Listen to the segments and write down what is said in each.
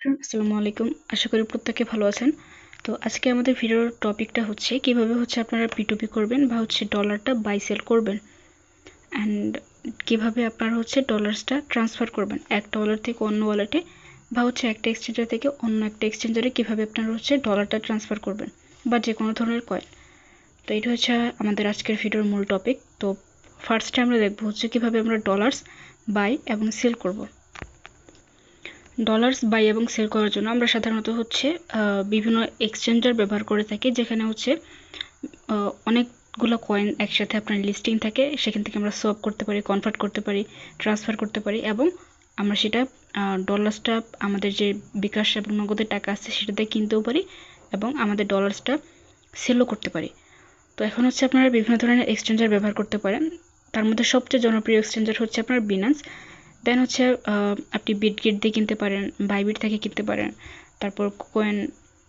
আসসালামু আলাইকুম। আশা করি প্রত্যেকে ভালো আছেন। তো আজকে আমাদের ভিডিওর টপিকটা হচ্ছে কিভাবে আপনারা P2P করবেন বা ডলারটা বাই সেল করবেন অ্যান্ড কিভাবে আপনারা ডলার্সটা ট্রান্সফার করবেন এক ওয়ালেট থেকে অন্য ওয়ালেটে বা একটা এক্সচেঞ্জার থেকে অন্য একটা এক্সচেঞ্জারে কিভাবে আপনারা ডলারটা ট্রান্সফার করবেন বা যে কোনো ধরনের কয়েন। তো এটা হচ্ছে আমাদের আজকের ভিডিওর মূল টপিক। তো ফার্স্টে আমরা দেখব কিভাবে আমরা ডলার্স বাই এবং সেল করব। ডলার্স বাই এবং সেল করার জন্য আমরা সাধারণত বিভিন্ন এক্সচেঞ্জার ব্যবহার করে থাকি, যেখানে অনেকগুলো কয়েন একসাথে আপনার লিস্টিং থাকে। সেখান থেকে আমরা সোয়াপ করতে পারি, কনভার্ট করতে পারি, ট্রান্সফার করতে পারি এবং আমরা সেটা ডলার্সটা আমাদের যে বিকাশ এবং নগদের টাকা আছে সেটাতে কিনতেও পারি এবং আমাদের ডলার্সটা সেলও করতে পারি। তো এখন আপনারা বিভিন্ন ধরনের এক্সচেঞ্জার ব্যবহার করতে পারেন। তার মধ্যে সবচেয়ে জনপ্রিয় এক্সচেঞ্জার হচ্ছে আপনার বিনান্স। দেন আপনি বিটগেট দিয়ে কিনতে পারেন, বাইবিট থেকে কিনতে পারেন, তারপর কয়েন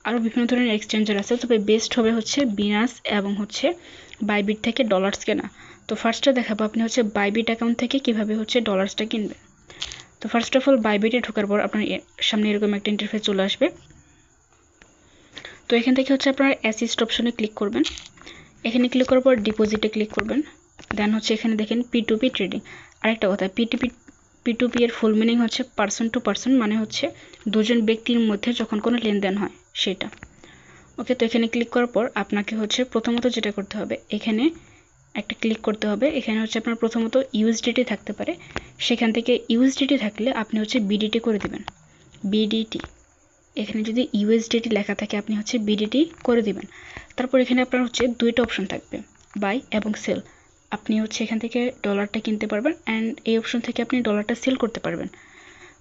আরও বিভিন্ন ধরনের এক্সচেঞ্জার আছে। তবে বেস্ট হবে বিনান্স এবং বাইবিট থেকে ডলার্স কেনা। তো ফার্স্টে দেখাবো আপনি বাইবিট অ্যাকাউন্ট থেকে কিভাবে ডলার্সটা কিনবেন। তো ফার্স্ট অফ অল বাইবিটে ঢোকার পর আপনার সামনে এরকম একটা ইন্টারফেস চলে আসবে। তো এখান থেকে আপনারা অ্যাসিস্ট অপশনে ক্লিক করবেন। এখানে ক্লিক করার পর ডিপোজিটে ক্লিক করবেন। দেন এখানে দেখেন P2P ট্রেডিং। আরেকটা কথা, P2P এর full meaning person to person, মানে দুজন ব্যক্তির মধ্যে যখন কোনো লেনদেন হয় সেটা। ওকে, তো এখানে ক্লিক করার পর আপনাকে প্রথমত যেটা করতে হবে, এখানে একটা ক্লিক করতে হবে। এখানে আপনার প্রথমত ইউএসডিটি থাকতে পারে, সেখান থেকে ইউএসডিটি থাকলে আপনি বিডিটি করে দেবেন। বিডিটি, এখানে যদি ইউএসডিটি লেখা থাকে আপনি বিডিটি করে দিবেন। তারপর এখানে আপনার দুইটা অপশন থাকবে, বাই এবং সেল। আপনি এখান থেকে ডলারটা কিনতে পারবেন অ্যান্ড এই অপশন থেকে আপনি ডলারটা সেল করতে পারবেন।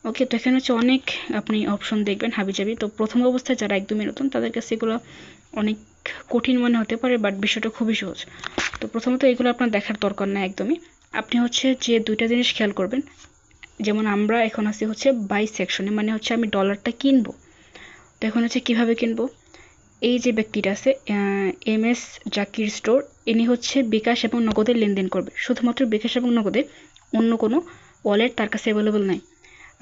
ওকে, তো এখানে অনেক আপনি অপশন দেখবেন হাবিজাবি। তো প্রথম অবস্থায় যারা একদমই নতুন তাদের কাছে এগুলো অনেক কঠিন মনে হতে পারে, বাট বিষয়টা খুবই সহজ। তো প্রথমত এগুলো আপনার দেখার দরকার না একদমই। আপনি যে দুইটা জিনিস খেয়াল করবেন, যেমন আমরা এখন আছি বাই সেকশনে, মানে আমি ডলারটা কিনবো। তো এখন কীভাবে কিনবো, এই যে ব্যক্তিটা আছে MS জাকির স্টোর, ইনি বিকাশ এবং নগদের লেনদেন করবে, শুধুমাত্র বিকাশ এবং নগদে, অন্য কোনো ওয়ালেট তার কাছে অ্যাভেলেবল নাই।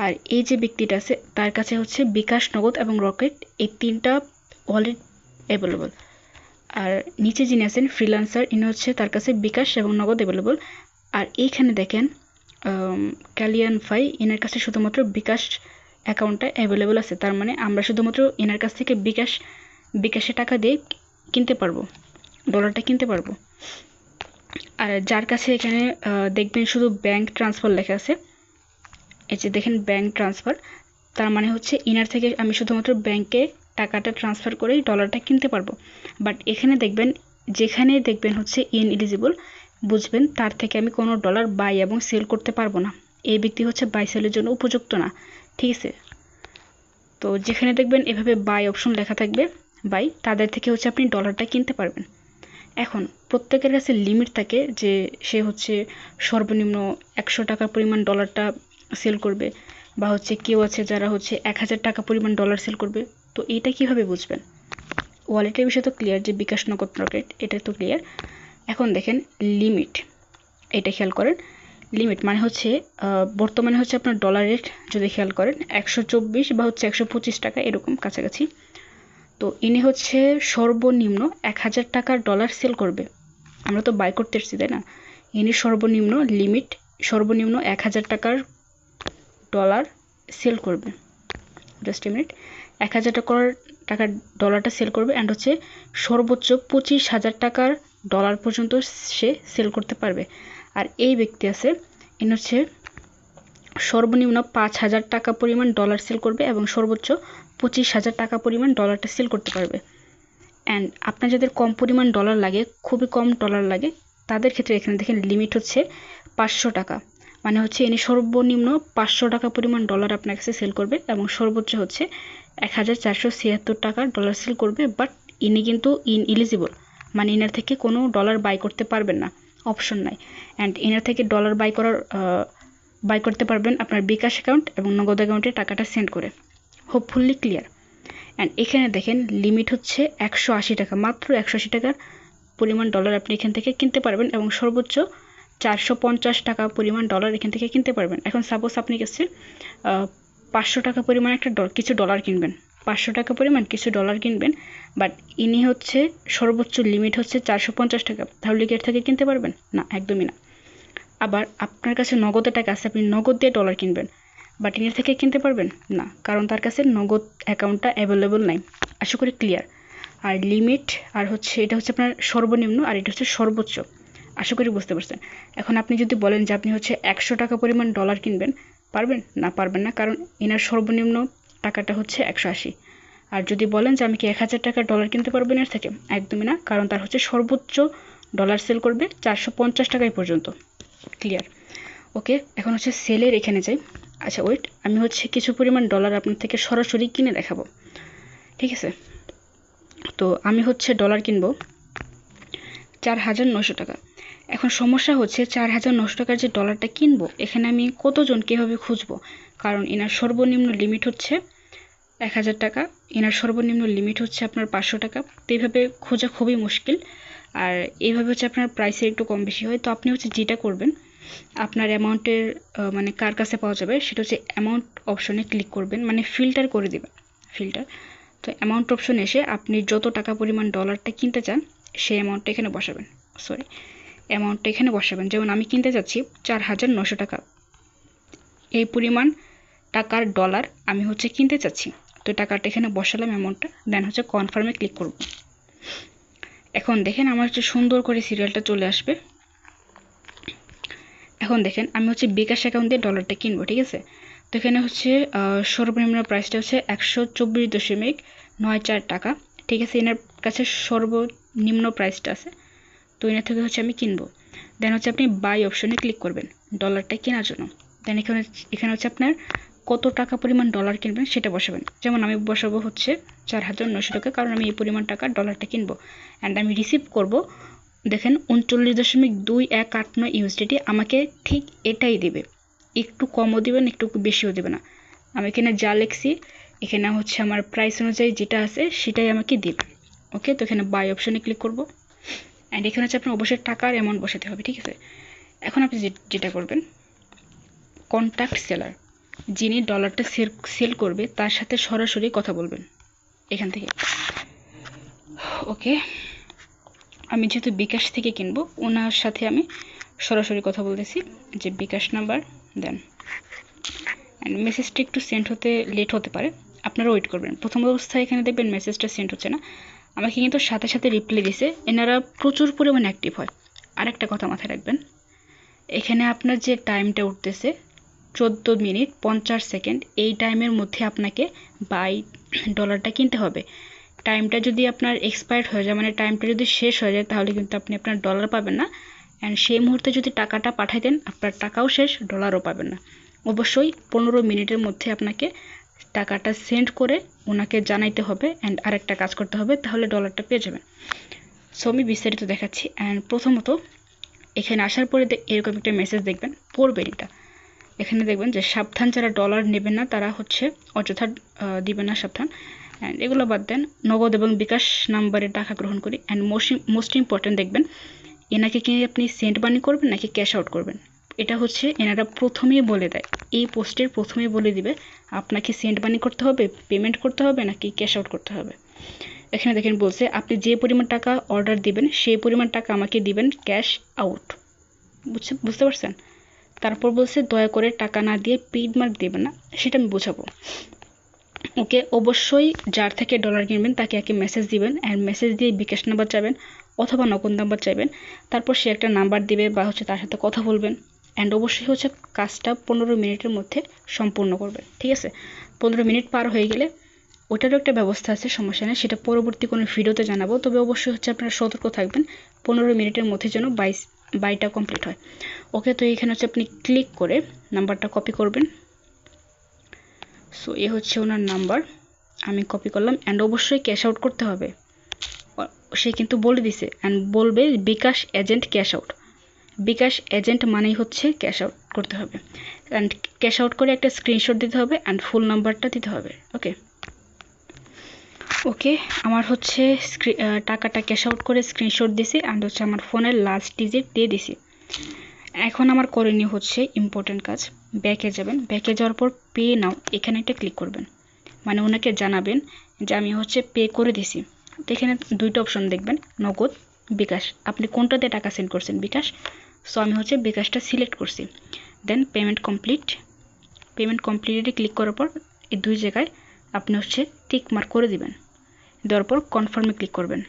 আর এই যে ব্যক্তিটা আছে তার কাছে বিকাশ, নগদ এবং রকেট, এই তিনটা ওয়ালেট অ্যাভেলেবল। আর নিচে যিনি আছেন ফ্রিল্যান্সার, ইনি তার কাছে বিকাশ এবং নগদ অ্যাভেলেবল। আর এইখানে দেখেন ক্যালিয়ান ফাই, এনার কাছে শুধুমাত্র বিকাশ অ্যাকাউন্টটা অ্যাভেলেবল আছে। তার মানে আমরা শুধুমাত্র এনার কাছ থেকে বিকাশে টাকা দিয়ে কিনতে পারবো, ডলারটা কিনতে পারবো। আর যার কাছে এখানে দেখবেন শুধু ব্যাংক ট্রান্সফার লেখা আছে, এই যে দেখেন ব্যাংক ট্রান্সফার, তার মানে ইনার থেকে আমি শুধুমাত্র ব্যাংকে টাকাটা ট্রান্সফার করেই ডলারটা কিনতে পারবো। বাট এখানে দেখবেন, যেখানে দেখবেন ইনএলিজিবল, বুঝবেন তার থেকে আমি কোনো ডলার বাই এবং সেল করতে পারবো না। এই ব্যক্তি বাই সেলের জন্য উপযুক্ত না, ঠিক আছে। তো যেখানে দেখবেন এভাবে বাই অপশন লেখা থাকবে, বাই, তাদের থেকে আপনি ডলারটা কিনতে পারবেন। এখন প্রত্যেকের কাছে লিমিট থাকে যে সে সর্বনিম্ন 100 টাকার পরিমাণ ডলারটা সেল করবে, বা কেউ আছে যারা 1000 টাকা পরিমাণ ডলার সেল করবে। তো এইটা কিভাবে বুঝবেন, ওয়ালেটের বিষয় তো ক্লিয়ার, যে বিকাশ, নগদ, রকেট, এটা তো ক্লিয়ার। এখন দেখেন লিমিট, এটা খেয়াল করেন। লিমিট মানে বর্তমানে আপনার ডলার রেট যদি খেয়াল করেন 124 বা 125 টাকা এরকম কাছাকাছি। তো ইনি সর্বনিম্ন 1000 টাকার ডলার সেল করবে। আমরা তো বাই করতে এসেছি, তাই না। ইনি সর্বনিম্ন লিমিট, সর্বনিম্ন 1000 টাকার ডলার সেল করবে। জাস্ট এ মিনিট, 1000 টাকার ডলারটা সেল করবে অ্যান্ড সর্বোচ্চ 25,000 টাকার ডলার পর্যন্ত সে সেল করতে পারবে। আর এই ব্যক্তি আছে, ইনি সর্বনিম্ন 5,000 টাকা পরিমাণ ডলার সেল করবে এবং সর্বোচ্চ 25,000 টাকা পরিমাণ ডলারটা সেল করতে পারবে। অ্যান্ড আপনার যাদের কম পরিমাণ ডলার লাগে, খুবই কম ডলার লাগে, তাদের ক্ষেত্রে এখানে দেখেন লিমিট 500 টাকা, মানে ইনি সর্বনিম্ন 500 টাকা পরিমাণ ডলার আপনার কাছে সেল করবে এবং সর্বোচ্চ 1476 টাকার ডলার সেল করবে। বাট ইনি কিন্তু ইনএলিজিবল, মানে ইনার থেকে কোনো ডলার বাই করতে পারবেন না, অপশন নাই। অ্যান্ড ইনার থেকে ডলার বাই করতে পারবেন আপনার বিকাশ অ্যাকাউন্ট এবং নগদ অ্যাকাউন্টে টাকাটা সেন্ড করে। Hopefully clear. অ্যান্ড এখানে দেখেন লিমিট 180 টাকা, মাত্র 180 টাকার পরিমাণ ডলার আপনি এখান থেকে কিনতে পারবেন এবং সর্বোচ্চ 450 টাকা পরিমাণ ডলার এখান থেকে কিনতে পারবেন। এখন সাপোজ আপনি কাছে 500 টাকা পরিমাণ একটা কিছু ডলার কিনবেন, 500 টাকা পরিমাণ কিছু ডলার কিনবেন, বাট ইনি হচ্ছে সর্বোচ্চ লিমিট হচ্ছে 450 টাকা, তাহলে কি এর থেকে কিনতে পারবেন? না, একদমই না। আবার আপনার কাছে নগদে টাকা আছে, আপনি নগদ দিয়ে ডলার কিনবেন, বাট ইনি থেকে কিনতে পারবেন না, কারণ তার কাছে নগদ অ্যাকাউন্টটা অ্যাভেলেবল নাই। আশা করি ক্লিয়ার। আর লিমিট আর হচ্ছে এটা হচ্ছে আপনার সর্বনিম্ন, আর এটা হচ্ছে সর্বোচ্চ। আশা করি বুঝতে পারছেন। এখন আপনি যদি বলেন যে আপনি হচ্ছে 100 টাকা পরিমাণ ডলার কিনবেন, পারবেন? না, পারবেন না, কারণ এনার সর্বনিম্ন টাকাটা হচ্ছে 180। আর যদি বলেন যে আমি কি 1000 টাকার ডলার কিনতে পারবেন এর থেকে, একদমই না, কারণ তার হচ্ছে সর্বোচ্চ ডলার সেল করবে 450 টাকায় পর্যন্ত। ক্লিয়ার? ওকে, এখন হচ্ছে সেলের এখানে যাই। আচ্ছা ওয়েট, আমি হচ্ছে কিছু পরিমাণ ডলার আপনার থেকে সরাসরি কিনে দেখাবো, ঠিক আছে? তো আমি হচ্ছে ডলার কিনবো 4900 টাকা। এখন সমস্যা হচ্ছে 4900 টাকার যে ডলারটা কিনবো, এখানে আমি কতজন কীভাবে খুঁজবো? কারণ এনার সর্বনিম্ন লিমিট হচ্ছে 1000 টাকা, এনার সর্বনিম্ন লিমিট হচ্ছে আপনার 500 টাকা। তো এইভাবে খোঁজা খুবই মুশকিল, আর এইভাবে হচ্ছে আপনার প্রাইসের একটু কম বেশি হয়। তো আপনি হচ্ছে যেটা করবেন, আপনার অ্যামাউন্টের মানে কার কাছে পাওয়া যাবে সেটা হচ্ছে অ্যামাউন্ট অপশনে ক্লিক করবেন, মানে ফিল্টার করে দেবেন, ফিল্টার। তো অ্যামাউন্ট অপশনে এসে আপনি যত টাকা পরিমাণ ডলারটা কিনতে চান সেই অ্যামাউন্টটা এখানে বসাবেন, অ্যামাউন্টটা এখানে বসাবেন। যেমন আমি কিনতে যাচ্ছি 4900 টাকা, এই পরিমাণ টাকার ডলার আমি হচ্ছে কিনতে চাচ্ছি। তো টাকাটা এখানে বসালাম, অ্যামাউন্টটা, দেন হচ্ছে কনফার্মে ক্লিক করব। এখন দেখেন আমার হচ্ছে সুন্দর করে সিরিয়ালটা চলে আসবে। এখন দেখেন আমি হচ্ছে বিকাশ অ্যাকাউন্ট দিয়ে ডলারটা কিনবো, ঠিক আছে? তো এখানে হচ্ছে সর্বনিম্ন প্রাইসটা হচ্ছে 124.94 টাকা, ঠিক আছে? এনার কাছে সর্বনিম্ন প্রাইসটা আছে, তো এনার থেকে হচ্ছে আমি কিনবো। দেন হচ্ছে আপনি বাই অপশনে ক্লিক করবেন ডলারটা কেনার জন্য। দেন এখানে হচ্ছে আপনার কত টাকা পরিমাণ ডলার কিনবেন সেটা বসাবেন। যেমন আমি বসাবো হচ্ছে 4900 টাকা, কারণ আমি এই পরিমাণ টাকা ডলারটা কিনবো। অ্যান্ড আমি রিসিভ করব, দেখেন 39.2189 ইউএসডিটি আমাকে ঠিক এটাই দেবে, একটু কমও দেবে না, একটু বেশিও দেবে না। আমি এখানে যা লিখছি এখানে হচ্ছে আমার প্রাইস অনুযায়ী যেটা আছে সেটাই আমাকে দেবে। ওকে, তো এখানে বাই অপশনে ক্লিক করব। অ্যান্ড এখানে হচ্ছে আপনার অবশ্যই টাকার অ্যামাউন্ট বসাতে হবে, ঠিক আছে? এখন আপনি যেটা করবেন, কন্ট্যাক্ট সেলার, যিনি ডলারটা সেল করবে তার সাথে সরাসরি কথা বলবেন এখান থেকে। ওকে, আমি যেহেতু বিকাশ থেকে কিনবো, ওনার সাথে আমি সরাসরি কথা বলতেছি যে বিকাশ নাম্বার দেন। অ্যান্ড মেসেজটা একটু সেন্ড হতে লেট হতে পারে, আপনারা ওয়েট করবেন। প্রথম অবস্থায় এখানে দেখবেন মেসেজটা সেন্ড হচ্ছে না, আমাকে কিন্তু সাথে সাথে রিপ্লাই দিছে। এনারা প্রচুর পরিমাণে অ্যাক্টিভ হয়। আরেকটা কথা মাথায় রাখবেন, এখানে আপনার যে টাইমটা উঠতেছে 14 মিনিট 50 সেকেন্ড, এই টাইমের মধ্যে আপনাকে বাই ডলারটা কিনতে হবে। টাইমটা যদি আপনার এক্সপায়ার্ড হয়ে যায়, মানে টাইমটা যদি শেষ হয়ে যায়, তাহলে কিন্তু আপনি আপনার ডলার পাবেন না। অ্যান্ড সেই মুহূর্তে যদি টাকাটা পাঠাই দেন, আপনার টাকাও শেষ, ডলারও পাবেন না। অবশ্যই 15 মিনিটের মধ্যে আপনাকে টাকাটা সেন্ড করে ওনাকে জানাইতে হবে, অ্যান্ড আরেকটা কাজ করতে হবে, তাহলে ডলারটা পেয়ে যাবেন। সো আমি বিস্তারিত দেখাচ্ছি। অ্যান্ড প্রথমত এখানে আসার পরে এরকম একটা মেসেজ দেখবেন, পড়বেন এটা। এখানে দেখবেন যে সাবধান, যারা ডলার নেবেন না তারা হচ্ছে অযথা দিবেন না, সাবধান। অ্যান্ড এগুলো বাদ দেন, নগদ এবং বিকাশ নাম্বারে টাকা গ্রহণ করি। অ্যান্ড মোস্ট ইম্পর্ট্যান্ট দেখবেন, এনাকে কি আপনি সেন্ড মানি করবেন নাকি ক্যাশ আউট করবেন, এটা হচ্ছে এনারা প্রথমেই বলে দেয়, এই পোস্টের প্রথমেই বলে দিবে আপনাকে সেন্ড মানি করতে হবে, পেমেন্ট করতে হবে নাকি ক্যাশ আউট করতে হবে। এখানে দেখেন বলছে আপনি যে পরিমাণ টাকা অর্ডার দিবেন সেই পরিমাণ টাকা আমাকে দিবেন ক্যাশ আউট, বুঝতে পারছেন? তারপর বলছে দয়া করে টাকা না দিয়ে পেইড মার্ক দেবেন না, সেটা আমি বোঝাবো। ওকে, অবশ্যই যার থেকে ডলার কিনবেন তাকে একে মেসেজ দিবেন, অ্যান্ড মেসেজ দিয়ে বিকাশ নাম্বার চাইবেন অথবা নগদ নাম্বার চাইবেন। তারপর সে একটা নাম্বার দিবে বা হচ্ছে তার সাথে কথা বলবেন। অ্যান্ড অবশ্যই হচ্ছে কাজটা 15 মিনিটের মধ্যে সম্পূর্ণ করবেন, ঠিক আছে? 15 মিনিট পার হয়ে গেলে ওটারও একটা ব্যবস্থা আছে, সমস্যা নেই, সেটা পরবর্তী কোনো ভিডিওতে জানাবো। তবে অবশ্যই হচ্ছে আপনারা সতর্ক থাকবেন 15 মিনিটের মধ্যে যেন বাইটা কমপ্লিট হয়। ওকে, তো এখানে হচ্ছে আপনি ক্লিক করে নাম্বারটা কপি করবেন। সো এ হচ্ছে ওনার নাম্বার, আমি কপি করলাম। অ্যান্ড অবশ্যই ক্যাশ আউট করতে হবে, সে কিন্তু বলে দিছে। অ্যান্ড বলবে বিকাশ এজেন্ট ক্যাশ আউট, বিকাশ এজেন্ট মানেই হচ্ছে ক্যাশ আউট করতে হবে। অ্যান্ড ক্যাশ আউট করে একটা স্ক্রিনশট দিতে হবে, অ্যান্ড ফুল নাম্বারটা দিতে হবে। ওকে, আমার হচ্ছে টাকাটা ক্যাশ আউট করে স্ক্রিনশট দিছি, অ্যান্ড হচ্ছে আমার ফোনের লাস্ট ডিজিট দিয়ে দিছি। এখন আমার করণীয় হচ্ছে ইম্পর্টেন্ট কাজ, ব্যাকে যাবেন, ব্যাকে যাওয়ার পর পে নাও এখানে একটা ক্লিক করবেন, মানে ওনাকে জানাবেন যে আমি হচ্ছে পে করে দিছি। তো এখানে দুইটা অপশন দেখবেন, নগদ, বিকাশ। আপনি কোনটাতে টাকা সেন্ড করছেন, বিকাশ, সো আমি হচ্ছে বিকাশটা সিলেক্ট করছি। দেন পেমেন্ট কমপ্লিট, পেমেন্ট কমপ্লিটে ক্লিক করার পর এই দুই জায়গায় আপনি হচ্ছে টিক মার্ক করে দিবেন, দেওয়ার পর কনফার্মে ক্লিক করবেন।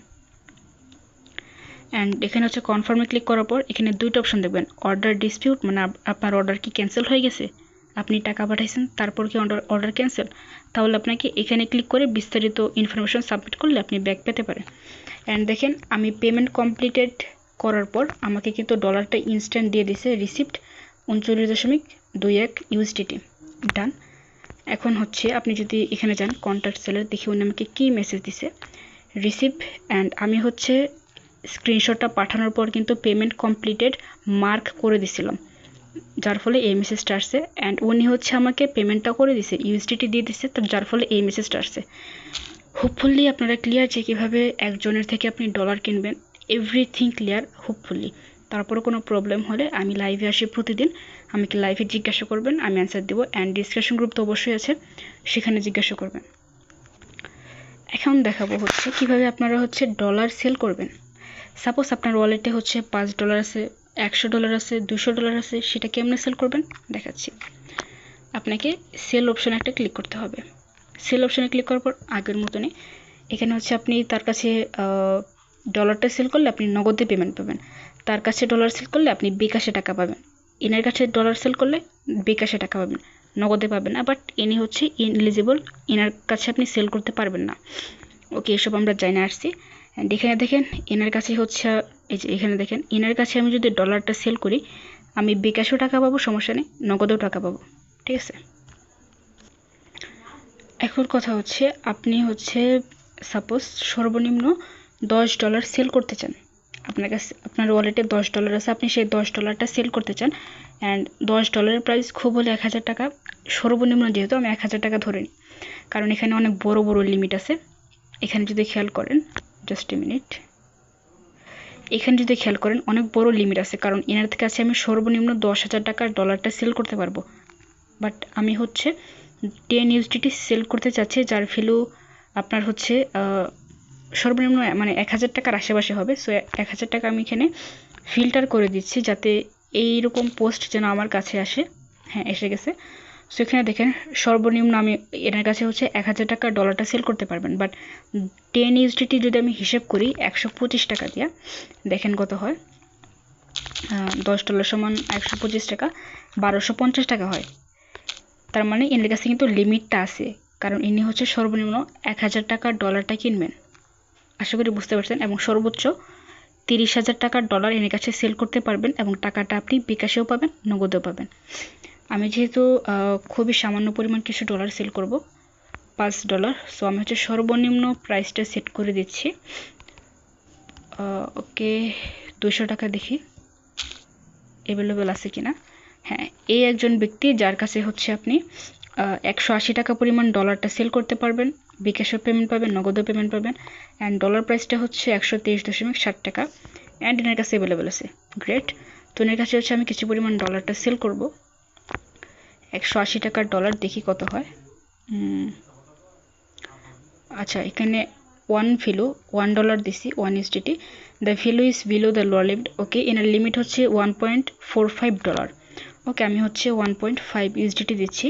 অ্যান্ড এখানে হচ্ছে কনফার্মে ক্লিক করার পর এখানে দুইটা অপশন দেখবেন, অর্ডার ডিসপিউট, মানে আপনার অর্ডার কি ক্যান্সেল হয়ে গেছে, আপনি টাকা পাঠাইছেন তারপর কি অর্ডার ক্যান্সেল, তাহলে আপনাকে এখানে ক্লিক করে বিস্তারিত ইনফরমেশন সাবমিট করলে আপনি ব্যাক পেতে পারেন। অ্যান্ড দেখেন আমি পেমেন্ট কমপ্লিটেড করার পর আমাকে কিন্তু ডলারটা ইনস্ট্যান্ট দিয়ে দিছে, রিসিপ্ট 39.21 USDT, ডান। এখন হচ্ছে আপনি যদি এখানে যান কন্ট্যাক্ট সেলার, দেখি উনি আমাকে কী মেসেজ দিছে, রিসিভ। অ্যান্ড আমি হচ্ছে স্ক্রিনশটটা পাঠানোর পর কিন্তু পেমেন্ট কমপ্লিটেড মার্ক করে দিছিলাম, যার ফলে এই মেসেজটা আসছে। অ্যান্ড উনি হচ্ছে আমাকে পেমেন্টটা করে দিছে, USDT দিয়ে দিচ্ছে, তো যার ফলে এই মেসেজটা আসছে। হোপফুলি আপনারা ক্লিয়ার যে কীভাবে একজনের থেকে আপনি ডলার কিনবেন, এভরিথিং ক্লিয়ার হোপফুলি। তারপরে কোনো প্রবলেম হলে আমি লাইভে আসি প্রতিদিন, আমাকে লাইভে জিজ্ঞাসা করবেন, আমি অ্যান্সার দেবো। অ্যান্ড ডিসকাশন গ্রুপ তো অবশ্যই আছে, সেখানে জিজ্ঞাসা করবেন। এখন দেখাবো হচ্ছে কিভাবে আপনারা হচ্ছে ডলার সেল করবেন। সাপোজ আপনার ওয়ালেটে হচ্ছে $5 আছে, $100 আছে, $200 আছে, সেটা কেমনে সেল করবেন দেখাচ্ছি। আপনাকে সেল অপশনে একটা ক্লিক করতে হবে। সেল অপশনে ক্লিক করার পর আগের মতনই এখানে হচ্ছে আপনি তার কাছে ডলারটা সেল করলে আপনি নগদে পেমেন্ট পাবেন, তার কাছে ডলার সেল করলে আপনি বিকাশে টাকা পাবেন, এনার কাছে ডলার সেল করলে বিকাশে টাকা পাবেন, নগদে পাবেন না। বাট ইনি হচ্ছে ইনএলিজিবল, এনার কাছে আপনি সেল করতে পারবেন না। ওকে, এসব আমরা জানি আসছি। অ্যান্ড এখানে দেখেন এনার কাছে হচ্ছে, এই যে এখানে দেখেন এনার কাছে আমি যদি ডলারটা সেল করি আমি বিকাশেও টাকা পাবো, সমস্যা নেই, নগদেও টাকা পাবো, ঠিক আছে। এখন কথা হচ্ছে আপনি হচ্ছে সাপোজ সর্বনিম্ন $10 সেল করতে চান, আপনার কাছে আপনার ওয়ালেটে $10 আছে, আপনি সেই $10টা সেল করতে চান। অ্যান্ড $10 প্রাইস খুব হলে 1000 টাকা, সর্বনিম্ন যেহেতু আমি 1000 টাকা ধরে নিই, কারণ এখানে অনেক বড় বড় লিমিট আছে। এখানে যদি খেয়াল করেন, জাস্ট এ মিনিট, এখানে যদি খেয়াল করেন অনেক বড় লিমিট আছে, কারণ এনার কাছে আমি সর্বনিম্ন 10,000 টাকার ডলারটা সেল করতে পারবো। বাট আমি হচ্ছে 10 USDT সেল করতে চাচ্ছি, যার ভ্যালু আপনার হচ্ছে সর্বনিম্ন মানে 1000 টাকার আশেপাশে হবে। সো 1000 টাকা আমি এখানে ফিল্টার করে দিচ্ছি যাতে এইরকম পোস্ট যেন আমার কাছে আসে। হ্যাঁ, এসে গেছে। সো এখানে দেখেন সর্বনিম্ন আমি এনার কাছে হচ্ছে 1000 টাকার ডলারটা সেল করতে পারবেন। বাট 10 USDT যদি আমি হিসেব করি 125 টাকা দিয়ে, দেখেন কত হয়, $10 সমান 125 টাকা, 1250 টাকা হয়। তার মানে এনার কাছে কিন্তু লিমিটটা আছে, কারণ ইনি হচ্ছে সর্বনিম্ন 1000 টাকার ডলারটা কিনবেন, আশা করি বুঝতে পারছেন। এবং সর্বোচ্চ 30,000 টাকার ডলার এনার কাছে সেল করতে পারবেন, এবং টাকাটা আপনি বিকাশেও পাবেন, নগদেও পাবেন। আমি যেহেতু খুবই সামান্য পরিমাণ কিছু ডলার সেল করব, $5, সো আমি হচ্ছে সর্বনিম্ন প্রাইসটা সেট করে দিচ্ছি। ওকে, 200 টাকা দেখি অ্যাভেলেবেল আছে কিনা। হ্যাঁ, এই একজন ব্যক্তি যার কাছে হচ্ছে আপনি 180 টাকা পরিমাণ ডলারটা সেল করতে পারবেন, বিকাশেও পেমেন্ট পাবেন, নগদেও পেমেন্ট পাবেন। অ্যান্ড ডলার প্রাইসটা হচ্ছে 123.60 টাকা, অ্যান্ড এনার কাছে অ্যাভেলেবেল আছে। গ্রেট। তো এনার কাছে হচ্ছে আমি কিছু পরিমাণ ডলারটা সেল করব, 180 টাকার ডলার, দেখি কত হয়। আচ্ছা, এখানে $1 দিছি, 1 USDT। The value is below the lower limit. Okay, এনার লিমিট হচ্ছে $1.45। ওকে, আমি হচ্ছে 1.5 USDT দিচ্ছি।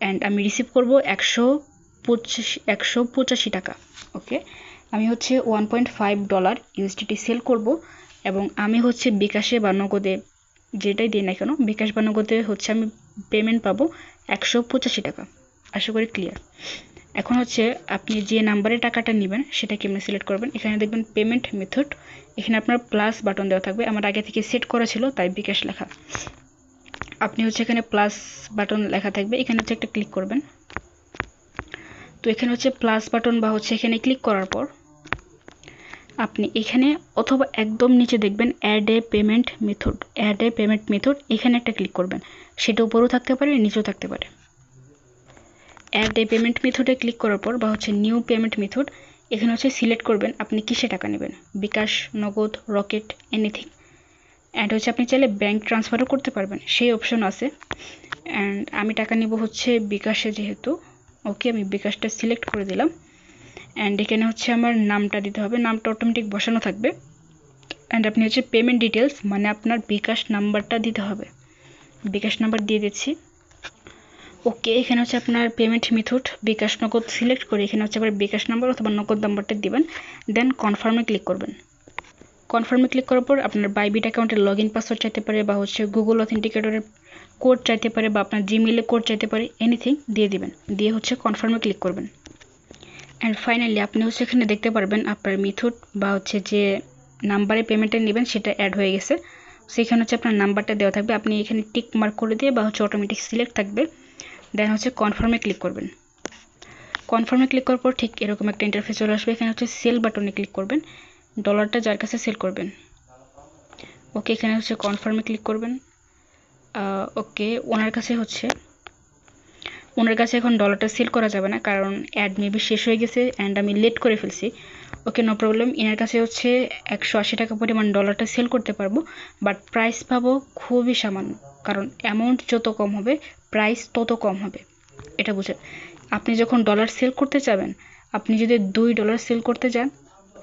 অ্যান্ড আমি রিসিভ করব 185 টাকা। ওকে, আমি হচ্ছে $1.5 USDT সেল করব, এবং আমি হচ্ছে বিকাশে বা নগদে যেটাই দিই না কেন, বিকাশ বা নগদে হচ্ছে আমি পেমেন্ট পাবো 185 টাকা। আশা করি ক্লিয়ার। এখন হচ্ছে আপনি যে নাম্বারে টাকাটা নেবেন সেটা কেমনে সিলেক্ট করবেন। এখানে দেখবেন পেমেন্ট মেথড, এখানে আপনার প্লাস বাটন দেওয়া থাকবে, আমার আগে থেকে সেট করা ছিল তাই বিকাশ লেখা। আপনি হচ্ছে এখানে প্লাস বাটন লেখা থাকবে, এখানে হচ্ছে একটা ক্লিক করবেন। তো এখানে হচ্ছে প্লাস বাটন বা হচ্ছে এখানে ক্লিক করার পর আপনি এখানে অথবা একদম নিচে দেখবেন add a payment method, add a payment method, এখানে একটা ক্লিক করবেন। সেটা উপরেও থাকতে পারে, নিচেও থাকতে পারে। অ্যাড এ পেমেন্ট মেথডে ক্লিক করার পর বা হচ্ছে নিউ পেমেন্ট মেথড, এখানে হচ্ছে সিলেক্ট করবেন আপনি কিসে টাকা নেবেন, বিকাশ, নগদ, রকেট, এনিথিং। অ্যাড হচ্ছে আপনি চাইলে ব্যাঙ্ক ট্রান্সফারও করতে পারবেন, সেই অপশন আছে। অ্যান্ড আমি টাকা নিব হচ্ছে বিকাশে যেহেতু। ওকে, আমি বিকাশটা সিলেক্ট করে দিলাম। অ্যান্ড এখানে হচ্ছে আমার নামটা দিতে হবে, নামটা অটোমেটিক বসানো থাকবে। অ্যান্ড আপনি হচ্ছে পেমেন্ট ডিটেলস মানে আপনার বিকাশ নাম্বারটা দিতে হবে। বিকাশ নাম্বার দিয়ে দিচ্ছি। ওকে, এখানে হচ্ছে আপনার পেমেন্ট মেথড বিকাশ নগদ সিলেক্ট করে এখানে হচ্ছে আবার বিকাশ নাম্বার অথবা নগদ নাম্বারটা দিবেন। দেন কনফার্মে ক্লিক করবেন। কনফার্মে ক্লিক করার পর আপনার বাইবিট অ্যাকাউন্টের লগ ইন পাসওয়ার্ড চাইতে পারে, বা হচ্ছে গুগল অথেন্টিকেটরের কোড চাইতে পারে, বা আপনার জিমেইলে কোড চাইতে পারে, এনিথিং দিয়ে দিবেন। দিয়ে হচ্ছে কনফার্মে ক্লিক করবেন। অ্যান্ড ফাইনালি আপনি হচ্ছে এখানে দেখতে পারবেন আপনার মেথড বা হচ্ছে যে নাম্বারে পেমেন্টটা নেবেন সেটা অ্যাড হয়ে গেছে। সেখানে হচ্ছে আপনার নাম্বারটা দেওয়া থাকবে, আপনি এখানে টিক মার্ক করে দিয়ে বা হচ্ছে অটোমেটিক সিলেক্ট থাকবে। দেন হচ্ছে কনফার্মে ক্লিক করবেন। কনফার্মে ক্লিক করার পর ঠিক এরকম একটা ইন্টারফেস চলে আসবে। এখানে হচ্ছে সেল বাটনে ক্লিক করবেন, ডলারটা যার কাছে সেল করবেন। ওকে, এখানে হচ্ছে কনফার্মে ক্লিক করবেন। ওকে, ওনার কাছে এখন ডলারটা সেল করা যাবে না, কারণ অ্যাড মেবি শেষ হয়ে গেছে অ্যান্ড আমি লেট করে ফেলছি। ওকে, নো প্রবলেম। এনার কাছে হচ্ছে 180 টাকা পরিমাণ ডলারটা সেল করতে পারবো, বাট প্রাইস পাবো খুবই সামান্য, কারণ অ্যামাউন্ট যত কম হবে প্রাইস তত কম হবে। এটা বুঝেন। আপনি যখন ডলার সেল করতে চাবেন, আপনি যদি $2 সেল করতে যান,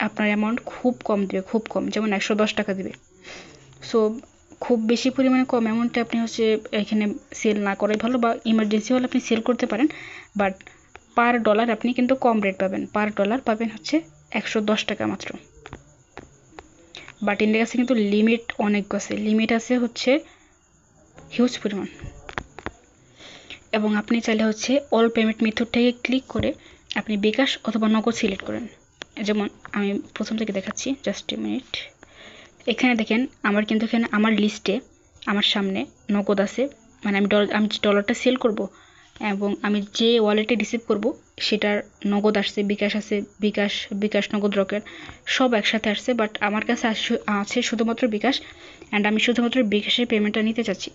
আপনার অ্যামাউন্ট খুব কম দেবে, খুব কম, যেমন 110 টাকা দেবে। সো খুব বেশি পরিমাণে কম অ্যামাউন্টে আপনি হচ্ছে এখানে সেল না করাই ভালো, বা ইমার্জেন্সি হলে আপনি সেল করতে পারেন, বাট পার ডলার আপনি কিন্তু কম রেট পাবেন। পার ডলার পাবেন হচ্ছে 110 টাকা মাত্র। বাট ইন্ডিয়ার কাছে কিন্তু লিমিট অনেক আছে, লিমিট আছে হচ্ছে হিউজ পরিমাণ। এবং আপনি চাইলে হচ্ছে অল পেমেন্ট মেথড থেকে ক্লিক করে আপনি বিকাশ অথবা নগদ সিলেক্ট করেন। যেমন আমি প্রথম থেকে দেখাচ্ছি, জাস্ট এ মিনিট। এখানে দেখেন আমার কিন্তু এখানে আমার লিস্টে আমার সামনে নগদ আছে, মানে আমি যে ডলারটা সেল করব এবং আমি যে ওয়ালেটে রিসিভ করব সেটার নগদ আসছে, বিকাশ আছে, বিকাশ নগদ রকেট সব একসাথে আসছে। বাট আমার কাছে আছে শুধুমাত্র বিকাশ, অ্যান্ড আমি শুধুমাত্র বিকাশের পেমেন্টটা নিতে চাচ্ছি।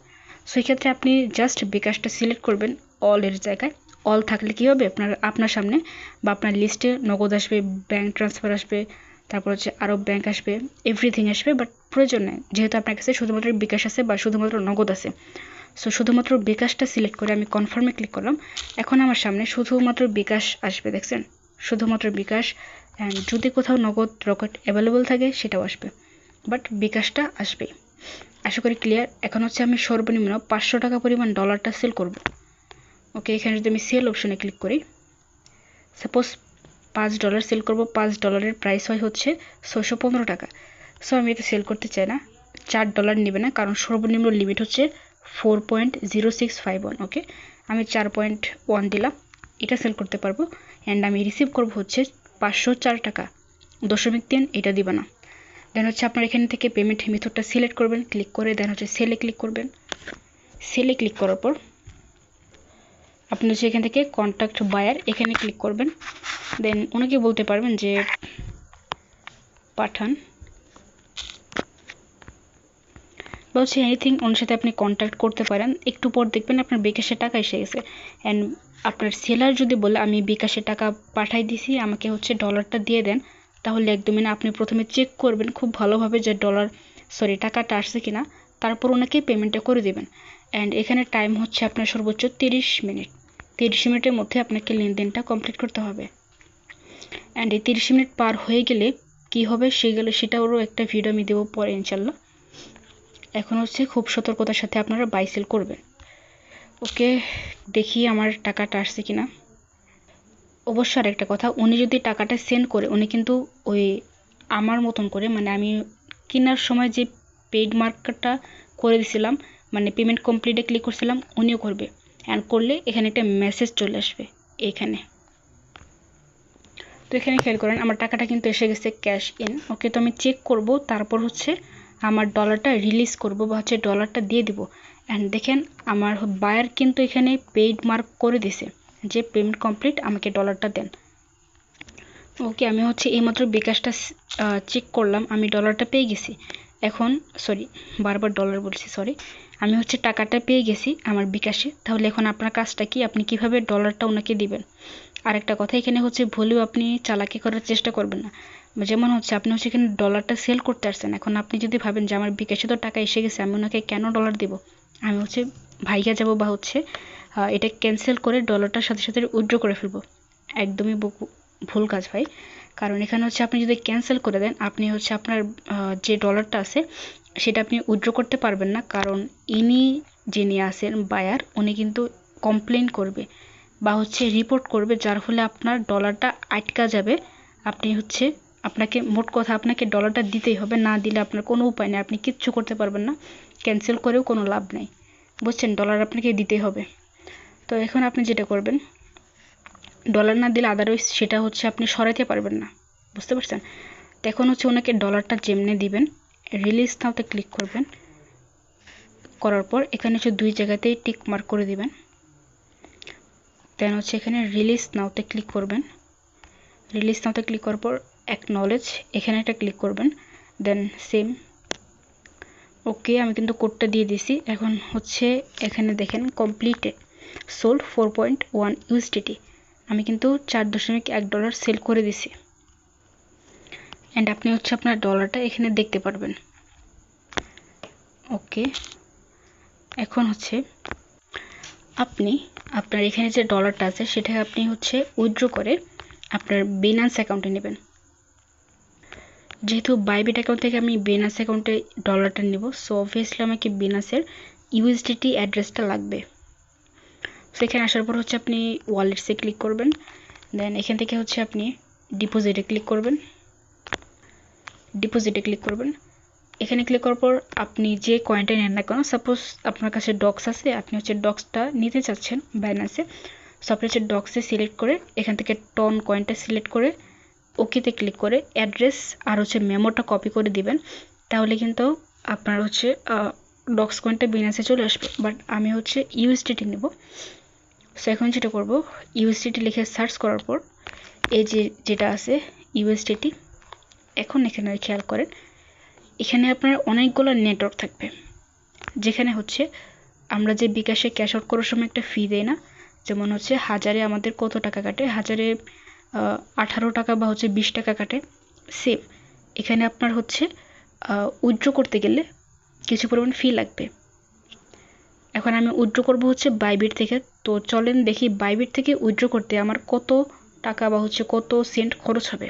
সেই ক্ষেত্রে আপনি জাস্ট বিকাশটা সিলেক্ট করবেন অলের জায়গায়। অল থাকলে কী হবে, আপনার সামনে বা আপনার লিস্টে নগদ আসবে, ব্যাঙ্ক ট্রান্সফার আসবে, তারপর হচ্ছে আরও ব্যাঙ্ক আসবে, এভরিথিং আসবে। বাট প্রয়োজন নেই, যেহেতু আপনার কাছে শুধুমাত্র বিকাশ আছে বা শুধুমাত্র নগদ আছে। সো শুধুমাত্র বিকাশটা সিলেক্ট করে আমি কনফার্মে ক্লিক করলাম। এখন আমার সামনে শুধুমাত্র বিকাশ আসবে, দেখছেন, শুধুমাত্র বিকাশ। অ্যান্ড যদি কোথাও নগদ রকেট অ্যাভেলেবল থাকে সেটাও আসবে, বাট বিকাশটা আসবেই। আশা করি ক্লিয়ার। এখন হচ্ছে আমি সর্বনিম্ন 500 টাকা পরিমাণ ডলারটা সেল করব। ওকে, এখানে যদি আমি সেল অপশনে ক্লিক করি, সাপোজ $5 সেল করব, $5 প্রাইস হয় হচ্ছে 615 টাকা। সো আমি এটা সেল করতে চাই না, $4 নেবে না, কারণ সর্বনিম্ন লিমিট হচ্ছে 4.0651। ওকে, আমি 4.1 দিলাম, এটা সেল করতে পারবো। অ্যান্ড আমি রিসিভ করব হচ্ছে 504 টাকা .3, এটা দিবা না। দেন হচ্ছে আপনার এখান থেকে পেমেন্ট মেথডটা সিলেক্ট করবেন, ক্লিক করে দেন হচ্ছে সেলে ক্লিক করবেন। সেলে ক্লিক করার পর আপনি হচ্ছে এখান থেকে কন্ট্যাক্ট বায়ার এখানে ক্লিক করবেন। দেন ওনাকে বলতে পারবেন যে পাঠান বা হচ্ছে এনিথিং, ওনার সাথে আপনি কন্ট্যাক্ট করতে পারেন। একটু পর দেখবেন আপনার বিকাশে টাকা এসে গেছে। অ্যান্ড আপনার সেলার যদি বলে আমি বিকাশে টাকা পাঠাই দিছি, আমাকে হচ্ছে ডলারটা দিয়ে দেন, তাহলে একদমই না, আপনি প্রথমে চেক করবেন খুব ভালোভাবে যে টাকাটা আসছে কিনা, তারপর ওনাকে পেমেন্টটা করে দেবেন। অ্যান্ড এখানে টাইম হচ্ছে আপনার সর্বোচ্চ 30 মিনিট। 30 মিনিটের মধ্যে আপনাকে লেনদেনটা কমপ্লিট করতে হবে। অ্যান্ড এই 30 মিনিট পার হয়ে গেলে কি হবে সেটারও একটা ভিডিও আমি দেবো পরে ইনশাল্লাহ। এখন হচ্ছে খুব সতর্কতার সাথে আপনারা বাই সেল করবেন। ওকে, দেখি আমার টাকাটা আসছে কিনা। অবশ্য আরেকটা কথা, উনি যদি টাকাটা সেন্ড করে, উনি কিন্তু ওই আমার মতন করে, মানে আমি কেনার সময় যে পেইড মার্কটা করে দিছিলাম, মানে পেমেন্ট কমপ্লিটে ক্লিক করছিলাম, উনিও করবে। অ্যান্ড করলে এখানে একটা মেসেজ চলে আসবে এখানে। তো এখানে খেয়াল করেন আমার টাকাটা কিন্তু এসে গেছে ক্যাশ ইন। ওকে, তো আমি চেক করব, তারপর হচ্ছে আমার ডলারটা রিলিজ করব বা হচ্ছে ডলারটা দিয়ে দিব। অ্যান্ড দেখেন আমার বায়ার কিন্তু এখানে পেইড মার্ক করে দিছে যে পেমেন্ট কমপ্লিট, আমাকে ডলারটা দেন। ওকে, আমি হচ্ছে এইমাত্র বিকাশটা চেক করলাম, আমি ডলারটা পেয়ে গেছি। এখন বারবার ডলার বলছি, সরি, আমি হচ্ছে টাকাটা পেয়ে গেছি আমার বিকাশে। তাহলে এখন আপনার কাজটা কি, আপনি কিভাবে ডলারটা ওনাকে দিবেন। আরেকটা কথা, এখানে হচ্ছে ভুলেও আপনি চালাকি করার চেষ্টা করবেন না। যেমন হচ্ছে আপনি হচ্ছে এখানে ডলারটা সেল করতে আসছেন, এখন আপনি যদি ভাবেন যে আমার বিকাশে তো টাকা এসে গেছে, আমি ওনাকে কেন ডলার দিব, আমি হচ্ছে ভাইয়া যাব বা হচ্ছে এটা ক্যান্সেল করে ডলারটার সাথে সাথে উইথড্র করে ফেলবো। একদমই ভুল কাজ ভাই, কারণ এখানে হচ্ছে আপনি যদি ক্যান্সেল করে দেন আপনি হচ্ছে আপনার যে ডলারটা আছে সেটা আপনি উইথড্র করতে পারবেন না, কারণ ইনি যিনি আছেন বায়ার উনি কিন্তু কমপ্লেন করবে বা হচ্ছে রিপোর্ট করবে, যার ফলে আপনার ডলারটা আটকা যাবে। আপনি হচ্ছে আপনাকে মোট কথা আপনাকে ডলারটা দিতেই হবে, না দিলে আপনার কোনো উপায় নেই, আপনি কিচ্ছু করতে পারবেন না, ক্যান্সেল করেও কোনো লাভ নেই, বুঝছেন? ডলার আপনাকে দিতেই হবে। তো এখন আপনি যেটা করবেন, ডলার না দিলে আদারওয়াইজ সেটা হচ্ছে আপনি সরাইতে পারবেন না, বুঝতে পারছেন? তো এখন হচ্ছে ওনাকে ডলারটা যেমনি দিবেন, রিলিজ নাওতে ক্লিক করবেন, করার পর এখানে হচ্ছে 2 জায়গাতেই টিক মার্ক করে দিবেন। দেন হচ্ছে এখানে রিলিজ নাওতে ক্লিক করবেন, রিলিজ নাওতে ক্লিক করার পর অ্যাকনলেজ এখানে একটা ক্লিক করবেন, দেন সেম ওকে। আমি কিন্তু কোডটা দিয়ে দিছি। এখন হচ্ছে এখানে দেখেন কমপ্লিটেড সোল্ড 4.1 USDT, আমি কিন্তু $4.1 সেল করে দিছি। অ্যান্ড আপনি হচ্ছে আপনার ডলারটা এখানে দেখতে পারবেন। ওকে, এখন হচ্ছে আপনি আপনার এখানে যে ডলারটা আছে সেটা আপনি হচ্ছে উইথড্র করে আপনার বিনান্স অ্যাকাউন্টে নেবেন। যেহেতু বাইবিট অ্যাকাউন্ট থেকে আমি বিনান্স অ্যাকাউন্টে ডলারটা নেব, সো অবভিয়াসলি আমাকে বিনান্সের USDT অ্যাড্রেসটা লাগবে। সেখানে আসার পর হচ্ছে আপনি ওয়ালেটসে ক্লিক করবেন, দেন এখান থেকে হচ্ছে আপনি ডিপোজিটে ক্লিক করবেন, এখানে ক্লিক করার পর আপনি যে কয়েনটা নেন না কেন, সাপোজ আপনার কাছে ডক্স আছে, আপনি হচ্ছে ডক্সটা নিতে চাচ্ছেন বাইন্যান্সে, সো আপনি হচ্ছে ডক্সে সিলেক্ট করে এখান থেকে টন কয়েনটা সিলেক্ট করে ওকেতে ক্লিক করে অ্যাড্রেস আর হচ্ছে মেমোটা কপি করে দিবেন, তাহলে কিন্তু আপনার হচ্ছে ডক্স কয়েনটা বাইন্যান্সে চলে আসবে। বাট আমি হচ্ছে USDT নেব, সো এখন যেটা করব, USDT লিখে সার্চ করার পর এই যেটা আছে USDT, এখন এখানে খেয়াল করেন এখানে আপনার অনেকগুলো নেটওয়ার্ক থাকবে, যেখানে হচ্ছে আমরা যে বিকাশে ক্যাশ আউট করার সময় একটা ফি দেই না, যেমন হচ্ছে 1000-এ আমাদের কত টাকা কাটে, 1000-এ 18 টাকা বা হচ্ছে 20 টাকা কাটে, সেম এখানে আপনার হচ্ছে উইথড্র করতে গেলে কিছু পরিমাণ ফি লাগবে। এখন আমি উইথড্র করব হচ্ছে বাইবিট থেকে, তো চলেন দেখি বাইবিট থেকে উইথড্র করতে আমার কত টাকা বা হচ্ছে কত সেন্ট খরচ হবে।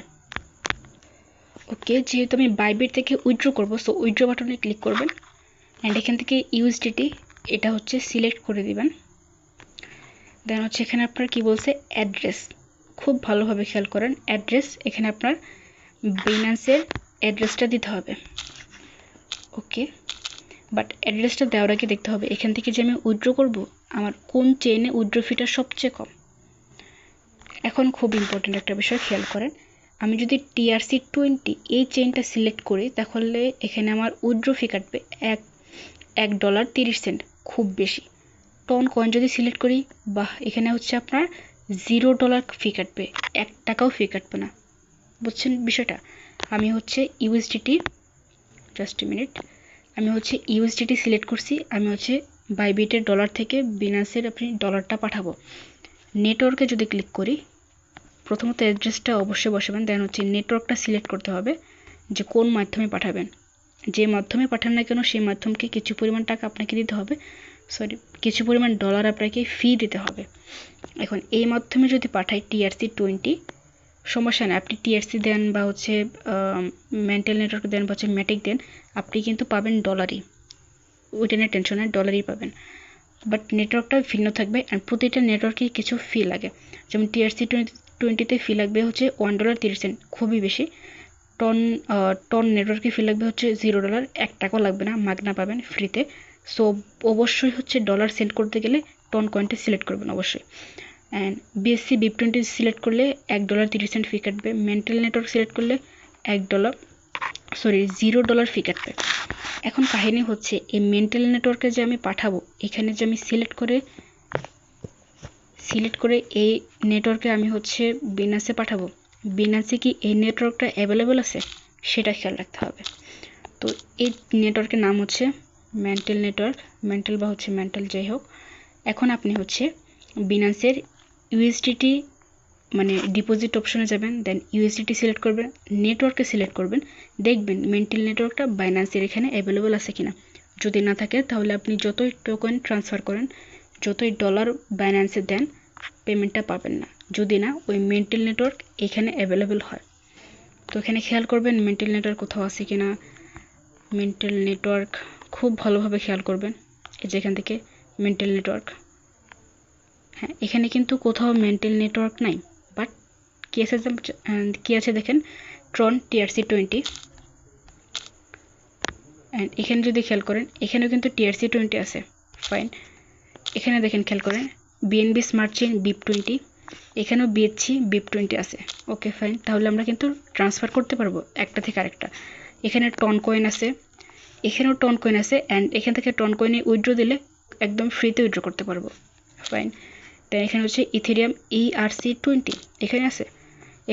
ওকে, যেহেতু আমি বাইবিট থেকে উইথড্র করব, সো উইথড্র বাটনে ক্লিক করবেন, অ্যান্ড এখান থেকে USDT এটা হচ্ছে সিলেক্ট করে দিবেন। দেন হচ্ছে এখানে আপনার কি বলছে অ্যাড্রেস, খুব ভালোভাবে খেয়াল করেন অ্যাড্রেস, এখানে আপনার বাইন্যান্সের অ্যাড্রেসটা দিতে হবে। ওকে, বাট অ্যাড্রেসটা দেওয়ার আগে দেখতে হবে এখান থেকে যে আমি উইথড্র করব আমার কোন চেইনে উইথড্র ফিটা সবচেয়ে কম। এখন খুব ইম্পর্টেন্ট একটা বিষয় খেয়াল করেন, আমি যদি TRC20 এই চেইনটা সিলেক্ট করি তাহলে এখানে আমার উইথড্র ফি কাটবে $1.30, খুব বেশি। টন কয়েন যদি সিলেক্ট করি, বাহ, এখানে হচ্ছে আপনার $0 ফি কাটবে, 1 টাকাও ফি কাটবে না, বুঝছেন বিষয়টা? আমি হচ্ছে USDT, জাস্ট এ মিনিট, আমি হচ্ছে USDT সিলেক্ট করছি, আমি হচ্ছে বাইবিটের ডলার থেকে বিনান্সের আপনি ডলারটা পাঠাবো। নেটওয়ার্কে যদি ক্লিক করি, প্রথমত অ্যাড্রেসটা অবশ্যই বসাবেন, দেন হচ্ছে নেটওয়ার্কটা সিলেক্ট করতে হবে যে কোন মাধ্যমে পাঠাবেন, যে মাধ্যমে পাঠান না কেন সেই মাধ্যমকে কিছু পরিমাণ টাকা আপনাকে দিতে হবে, কিছু পরিমাণ ডলার আপনাকে ফি দিতে হবে। এখন এই মাধ্যমে যদি পাঠাই TRC20, সমস্যা নেই, আপনি TRC দেন বা হচ্ছে মেন্টাল নেটওয়ার্ক দেন বা হচ্ছে ম্যাটিক দেন, আপনি কিন্তু পাবেন ডলারই, ওইটা নিয়ে টেনশন নেই, ডলারই পাবেন। বাট নেটওয়ার্কটা ভিন্ন থাকবে, আর প্রতিটা নেটওয়ার্কে কিছু ফি লাগে, যেমন TRC20-তে ফি লাগবে হচ্ছে $1.30, খুবই বেশি। টন নেটওয়ার্কে ফি লাগবে হচ্ছে $0, 1 টাকাও লাগবে না, মাগনা পাবেন ফ্রিতে। সো অবশ্যই হচ্ছে ডলার সেন্ড করতে গেলে টন কয়েনটা সিলেক্ট করবেন অবশ্যই। অ্যান্ড BSC BIP20 সিলেক্ট করলে $1.30 ফি কাটবে, মেন্টাল নেটওয়ার্ক সিলেক্ট করলে $0 ফি কাটবে। এখন কাহিনী হচ্ছে এই মেন্টাল নেটওয়ার্কে যে আমি পাঠাবো, এখানে যে আমি সিলেক্ট করে এই নেটওয়ার্কে আমি হচ্ছে বিনান্সে পাঠাবো, বিনান্সে কি এই নেটওয়ার্কটা অ্যাভেলেবল আছে সেটা খেয়াল রাখতে হবে। তো এই নেটওয়ার্কের নাম হচ্ছে মেন্টাল নেটওয়ার্ক, মেন্টাল বা হচ্ছে মেন্টাল যাই হোক। এখন আপনি হচ্ছে বিনান্সের USDT মানে ডিপোজিট অপশনে যাবেন, দেন USDT সিলেক্ট করবেন, নেটওয়ার্কে সিলেক্ট করবেন, দেখবেন মেন্টাল নেটওয়ার্কটা বাইন্যান্সের এখানে অ্যাভেলেবল আছে কিনা। যদি না থাকে তাহলে আপনি যতই টোকেন ট্রান্সফার করেন, যতই ডলার বাইন্যান্সে দেন, পেমেন্টটা পাবেন না যদি না ওই মেন্টাল নেটওয়ার্ক এখানে অ্যাভেলেবেল হয়। তো এখানে খেয়াল করবেন মেন্টাল নেটওয়ার্ক কোথাও আছে কিনা। মেন্টাল নেটওয়ার্ক খুব ভালোভাবে খেয়াল করবেন, এই যে এখান থেকে মেন্টাল নেটওয়ার্ক। হ্যাঁ, এখানে কিন্তু কোথাও মেন্টাল নেটওয়ার্ক নাই, বাট কি আছে দেখেন, ট্রন TRC20। অ্যান্ড এখানে যদি খেয়াল করেন এখানেও কিন্তু TRC20 আছে, ফাইন। এখানে দেখেন খেয়াল করেন BNB স্মার্ট চেইন BIP20, এখানেও BHC BIP20 আছে। ওকে ফাইন, তাহলে আমরা কিন্তু ট্রান্সফার করতে পারবো একটা থেকে আরেকটা। এখানে টন কয়েন আছে, এখানেও টন কয়েন আছে, অ্যান্ড এখান থেকে টন কয়েনে উইথড্র দিলে একদম ফ্রিতে উইথড্র করতে পারবো, ফাইন। দেন এখানে হচ্ছে ইথেরিয়াম ERC20 এখানে আছে,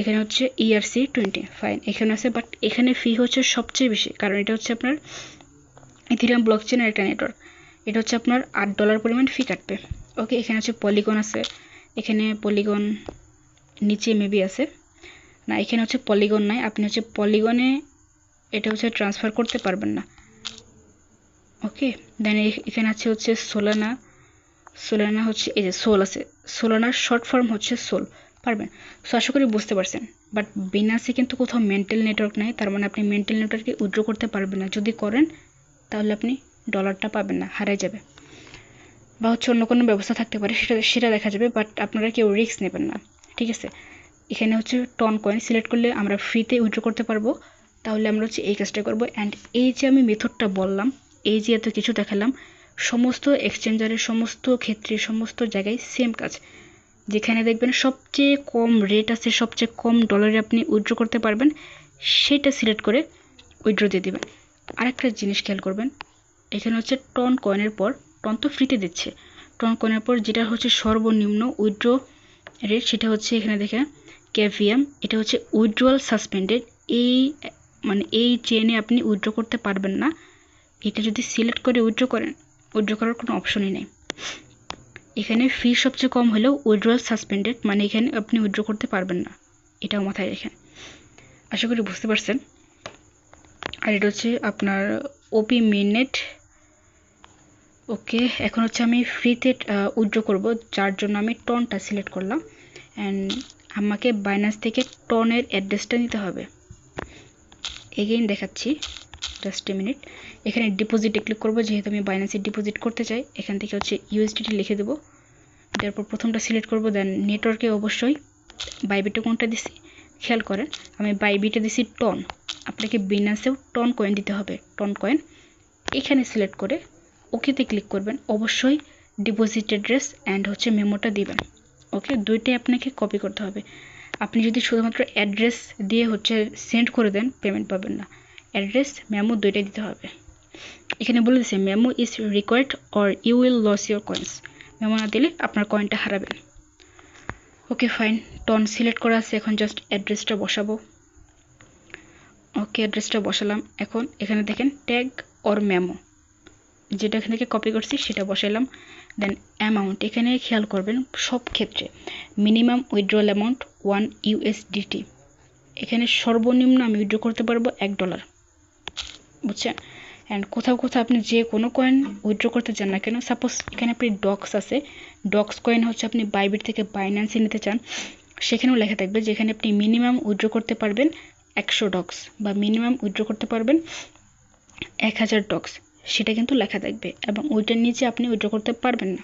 এখানে হচ্ছে ERC20, ফাইন এখানে আছে, বাট এখানে ফি হচ্ছে সবচেয়ে বেশি, কারণ এটা হচ্ছে আপনার ইথেরিয়াম ব্লকচেনের একটা নেটওয়ার্ক। এটা হচ্ছে আপনার $8 পরিমাণ ফি কাটবে। ওকে, এখানে হচ্ছে পলিগন আছে, এখানে পলিগন নিচে মেবি আছে না, এখানে হচ্ছে পলিগন নাই, আপনি হচ্ছে পলিগনে এটা হচ্ছে ট্রান্সফার করতে পারবেন না। ওকে, দেন এখানে আছে হচ্ছে সোলানা। সোলানা হচ্ছে এই যে সোল আছে, সোলানার শর্ট ফর্ম হচ্ছে সোল, পারবেন। সো আশা করি বুঝতে পারছেন। বাট বিনান্সে কিন্তু কোথাও মেন্টাল নেটওয়ার্ক নাই, তার মানে আপনি মেন্টাল নেটওয়ার্কে উইথড্র করতে পারবেন না। যদি করেন তাহলে আপনি ডলারটা পাবেন না, হারাই যাবে, বা হচ্ছে অন্য কোনো ব্যবস্থা থাকতে পারে, সেটা দেখা যাবে, বাট আপনারা কেউ রিস্ক নেবেন না, ঠিক আছে। এখানে হচ্ছে টন কয়েন সিলেক্ট করলে আমরা ফ্রিতে উইথড্র করতে পারবো, তাহলে আমরা হচ্ছে এই কাজটা করবো। অ্যান্ড এই যে আমি মেথডটা বললাম, এই যে এত কিছু দেখালাম, সমস্ত এক্সচেঞ্জারের সমস্ত ক্ষেত্রে সমস্ত জায়গায় সেম কাজ। যেখানে দেখবেন সবচেয়ে কম রেট আছে, সবচেয়ে কম ডলারে আপনি উইথড্র করতে পারবেন, সেটা সিলেক্ট করে উইথড্র দিয়ে দেবেন। আরেকটা জিনিস খেয়াল করবেন, এখানে হচ্ছে টন কয়েনের পর, টন তো ফ্রিতে দিচ্ছে, টন কয়েনের পর যেটা হচ্ছে সর্বনিম্ন উইথড্র রেট, সেটা হচ্ছে এখানে দেখেন KVM, এটা হচ্ছে উইথড্রয়াল সাসপেন্ডেড। এই চেনে আপনি উইথড্র করতে পারবেন না, এটা যদি সিলেক্ট করে উইথড্র করেন, উইথড্র করার কোনো অপশনই নেই। এখানে ফি সবচেয়ে কম হলেও উইথড্রয়াল সাসপেন্ডেড, মানে এখানে আপনি উইথড্র করতে পারবেন না, এটাও মাথায় রেখেন। আশা করি বুঝতে পারছেন। আর এটা হচ্ছে আপনার OP মিনিট। ওকে, এখন হচ্ছে আমি ফ্রিতে উইথড্র করব, যার জন্য আমি টনটা সিলেক্ট করলাম। অ্যান্ড আমাকে বাইন্যান্স থেকে টনের অ্যাড্রেসটা নিতে হবে। এগেইন দেখাচ্ছি, জাস্ট এ মিনিট। এখানে ডিপোজিটে ক্লিক করব, যেহেতু আমি বাইন্যান্সে ডিপোজিট করতে চাই। এখান থেকে হচ্ছে USDT লিখে দেবো, তারপর প্রথমটা সিলেক্ট করব। দেন নেটওয়ার্কে অবশ্যই বাইবিটে কোনটা দিছি খেয়াল করেন, আমি বাইবিটে দিছি টন, আপনাকে বিনান্সেও টন কয়েন দিতে হবে, টন কয়েন। এখানে সিলেক্ট করে ওকেতে ক্লিক করবেন, অবশ্যই ডিপোজিট অ্যাড্রেস অ্যান্ড হচ্ছে মেমোটা দিবেন। ওকে, দুইটাই আপনাকে কপি করতে হবে। আপনি যদি শুধুমাত্র অ্যাড্রেস দিয়ে হচ্ছে সেন্ড করে দেন, পেমেন্ট পাবেন না। অ্যাড্রেস মেমো দুইটাই দিতে হবে। এখানে বলে দিচ্ছে memo is required or you will lose your coins, memo না দিলে আপনার কয়েনটা হারাবেন। ওকে ফাইন, টন সিলেক্ট করা আছে, এখন জাস্ট অ্যাড্রেসটা বসাবো। ওকে, অ্যাড্রেসটা বসালাম। এখন এখানে দেখেন ট্যাগ অর মেমো, যেটা এখান থেকে কপি করছি সেটা বসাইলাম। দেন অ্যামাউন্ট, এখানে খেয়াল করবেন সব ক্ষেত্রে মিনিমাম উইথড্রল অ্যামাউন্ট $1 এখানে সর্বনিম্ন আমি উইথড্র করতে পারবো $1, বুঝছেন। অ্যান্ড কোথাও কোথাও আপনি যে কোনো কয়েন উইথড্র করতে চান না কেন, সাপোজ এখানে আপনি ডক্স আছে, ডক্স কয়েন হচ্ছে আপনি বাইবিট থেকে বাইন্যান্সে নিতে চান, সেখানেও লেখা থাকবে যেখানে আপনি মিনিমাম উইথড্র করতে পারবেন 100 ডক্স, বা মিনিমাম উইথড্র করতে পারবেন 1000 ডক্স, সেটা কিন্তু লেখা থাকবে, এবং ওইটার নিচে আপনি উইথড্র করতে পারবেন না।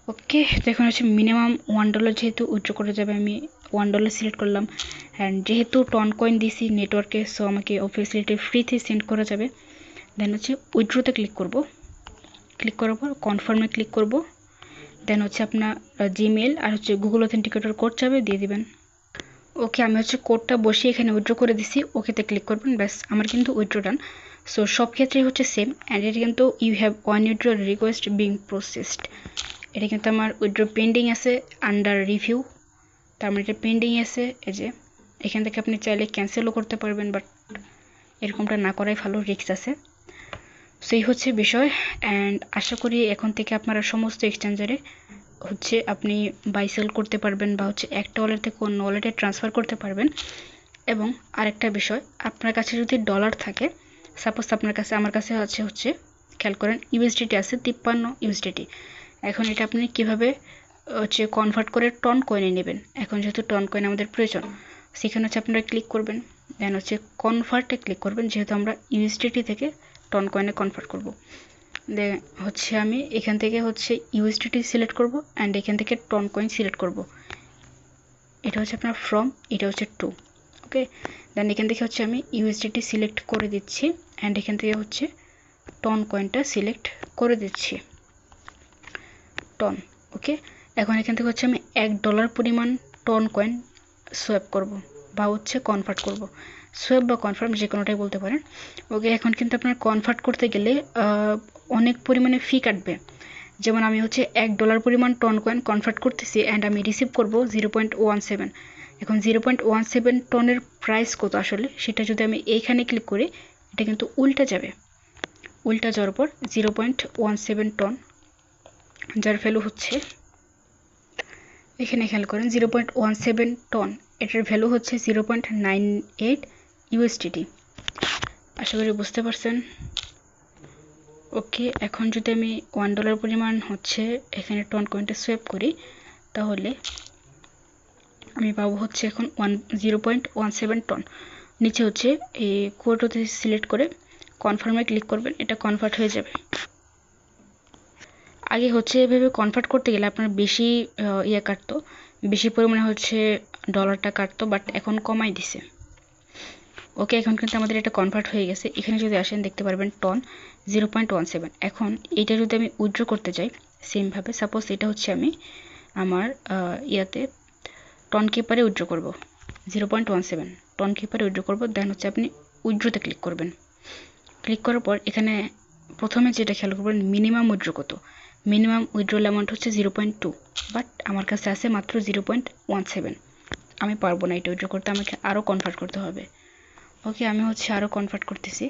ওকে, তো এখন হচ্ছে মিনিমাম $1 যেহেতু উইথড্র করা যাবে, আমি $1 সিলেক্ট করলাম। অ্যান্ড যেহেতু টন কয়েন দিছি নেটওয়ার্কে, সো আমাকে অবভিয়াসলি এটা ফ্রিতে সেন্ড করা যাবে। দেন হচ্ছে উইথড্রোতে ক্লিক করব, ক্লিক করার পর কনফার্মে ক্লিক করব। দেন হচ্ছে আপনার জিমেল আর হচ্ছে গুগল অথেন্টিকেটর কোড চাবে, দিয়ে দিবেন। ওকে, আমি হচ্ছে কোডটা বসিয়ে এখানে উইথড্র করে দিছি, ওকেতে ক্লিক করবেন, ব্যাস আমার কিন্তু উইথড্র ডান। সো সব ক্ষেত্রেই হচ্ছে সেম। অ্যান্ড এটা কিন্তু you have one withdraw request being processed, এটা কিন্তু আমার উইথড্র পেন্ডিং আছে আন্ডার রিভিউ, তার মানে এটা পেন্ডিং আছে। এই যে এখান থেকে আপনি চাইলে ক্যান্সেলও করতে পারবেন, বাট এরকমটা না করাই ভালো, রিস্ক আছে। সেই হচ্ছে বিষয়। অ্যান্ড আশা করি এখন থেকে আপনারা সমস্ত এক্সচেঞ্জারে হচ্ছে আপনি বাই সেল করতে পারবেন, বা হচ্ছে একটা ওয়ালেট থেকে অন্য ওয়ালেটে ট্রান্সফার করতে পারবেন। এবং আরেকটা বিষয়, আপনার কাছে যদি ডলার থাকে, সাপোজ আপনার কাছে, আমার কাছে আছে হচ্ছে খেয়াল করেন ইউএসডিটি আছে 53 ইউএসডিটি। এখন এটা আপনি কিভাবে হচ্ছে কনভার্ট করে টন কয়েনে নেবেন। এখন যেহেতু টন কয়েন আমাদের প্রয়োজন, সেখানে হচ্ছে আপনারা ক্লিক করবেন, দেন হচ্ছে কনভার্টে ক্লিক করবেন, যেহেতু আমরা ইউএসডিটি থেকে টন কয়েনে কনভার্ট করব। দেন হচ্ছে আমি এখান থেকে হচ্ছে ইউএসডিটি সিলেক্ট করব অ্যান্ড এখান থেকে টন কয়েন সিলেক্ট করব। এটা হচ্ছে আপনার ফ্রম, এটা হচ্ছে টু। ওকে, দেন এখান থেকে হচ্ছে আমি ইউএসডিটি সিলেক্ট করে দিচ্ছি অ্যান্ড এখান থেকে হচ্ছে টন কয়েনটা সিলেক্ট করে দিচ্ছি, টন। ওকে, এখন এখান থেকে হচ্ছে আমি $1 পরিমাণ টন কয়েন সোয়াপ করব বা হচ্ছে কনভার্ট করব। সোয়াপ বা কনফার্ম যে কোনোটাই বলতে পারেন। ওকে, এখন কিন্তু আপনার কনভার্ট করতে গেলে অনেক পরিমাণে ফি কাটবে। যেমন আমি হচ্ছে $1 পরিমাণ টন কয়েন কনভার্ট করতেছি অ্যান্ড আমি রিসিভ করব 0.17। এখন 0.17 টনের প্রাইস কত আসলে, সেটা যদি আমি এইখানে ক্লিক করি, এটা কিন্তু উল্টে যাবে। উল্টা যাওয়ার পর 0.17 টন, যার ভ্যালু হচ্ছে, এখানে খেয়াল করেন 0.17 টন, এটার ভ্যালু হচ্ছে 0.98 ইউএসডিটি। আশা করি বুঝতে পারছেন। ওকে, এখন যদি আমি $1 পরিমাণ হচ্ছে এখানে টন কয়েনটা সোয়াপ করি, তাহলে আমি পাবো হচ্ছে এখন 0.17 টন। নিচে হচ্ছে এই কোডটি সিলেক্ট করে কনফার্মে ক্লিক করবেন, এটা কনভার্ট হয়ে যাবে। আগে হচ্ছে এভাবে কনভার্ট করতে গেলে আপনার বেশি ইয়ে কাটতো, বেশি পরিমাণে হচ্ছে ডলারটা কাটতো, বাট এখন কমাই দিছে। ওকে, এখন কিন্তু আমাদের এটা কনভার্ট হয়ে গেছে। এখানে যদি আসেন দেখতে পারবেন টন 0.17। এখন এটা যদি আমি উইথড্র করতে যাই সেমভাবে, সাপোজ এটা হচ্ছে আমি আমার ইয়াতে টন কিপারে উইথড্র করব 0.17 টন কিপারে উইথড্র করব, দেন হচ্ছে আপনি উইথড্রতে ক্লিক করবেন। ক্লিক করার পর এখানে প্রথমে যেটা খেয়াল করবেন মিনিমাম উইথড্র কত। মিনিমাম উইথড্রল অ্যামাউন্ট হচ্ছে 0.2, বাট আমার কাছে আছে মাত্র 0.17। আমি পারবো না এটা উইথড্র করতে, আমাকে আরও কনভার্ট করতে হবে। ওকে, আমি হচ্ছে আরও কনভার্ট করতেছি।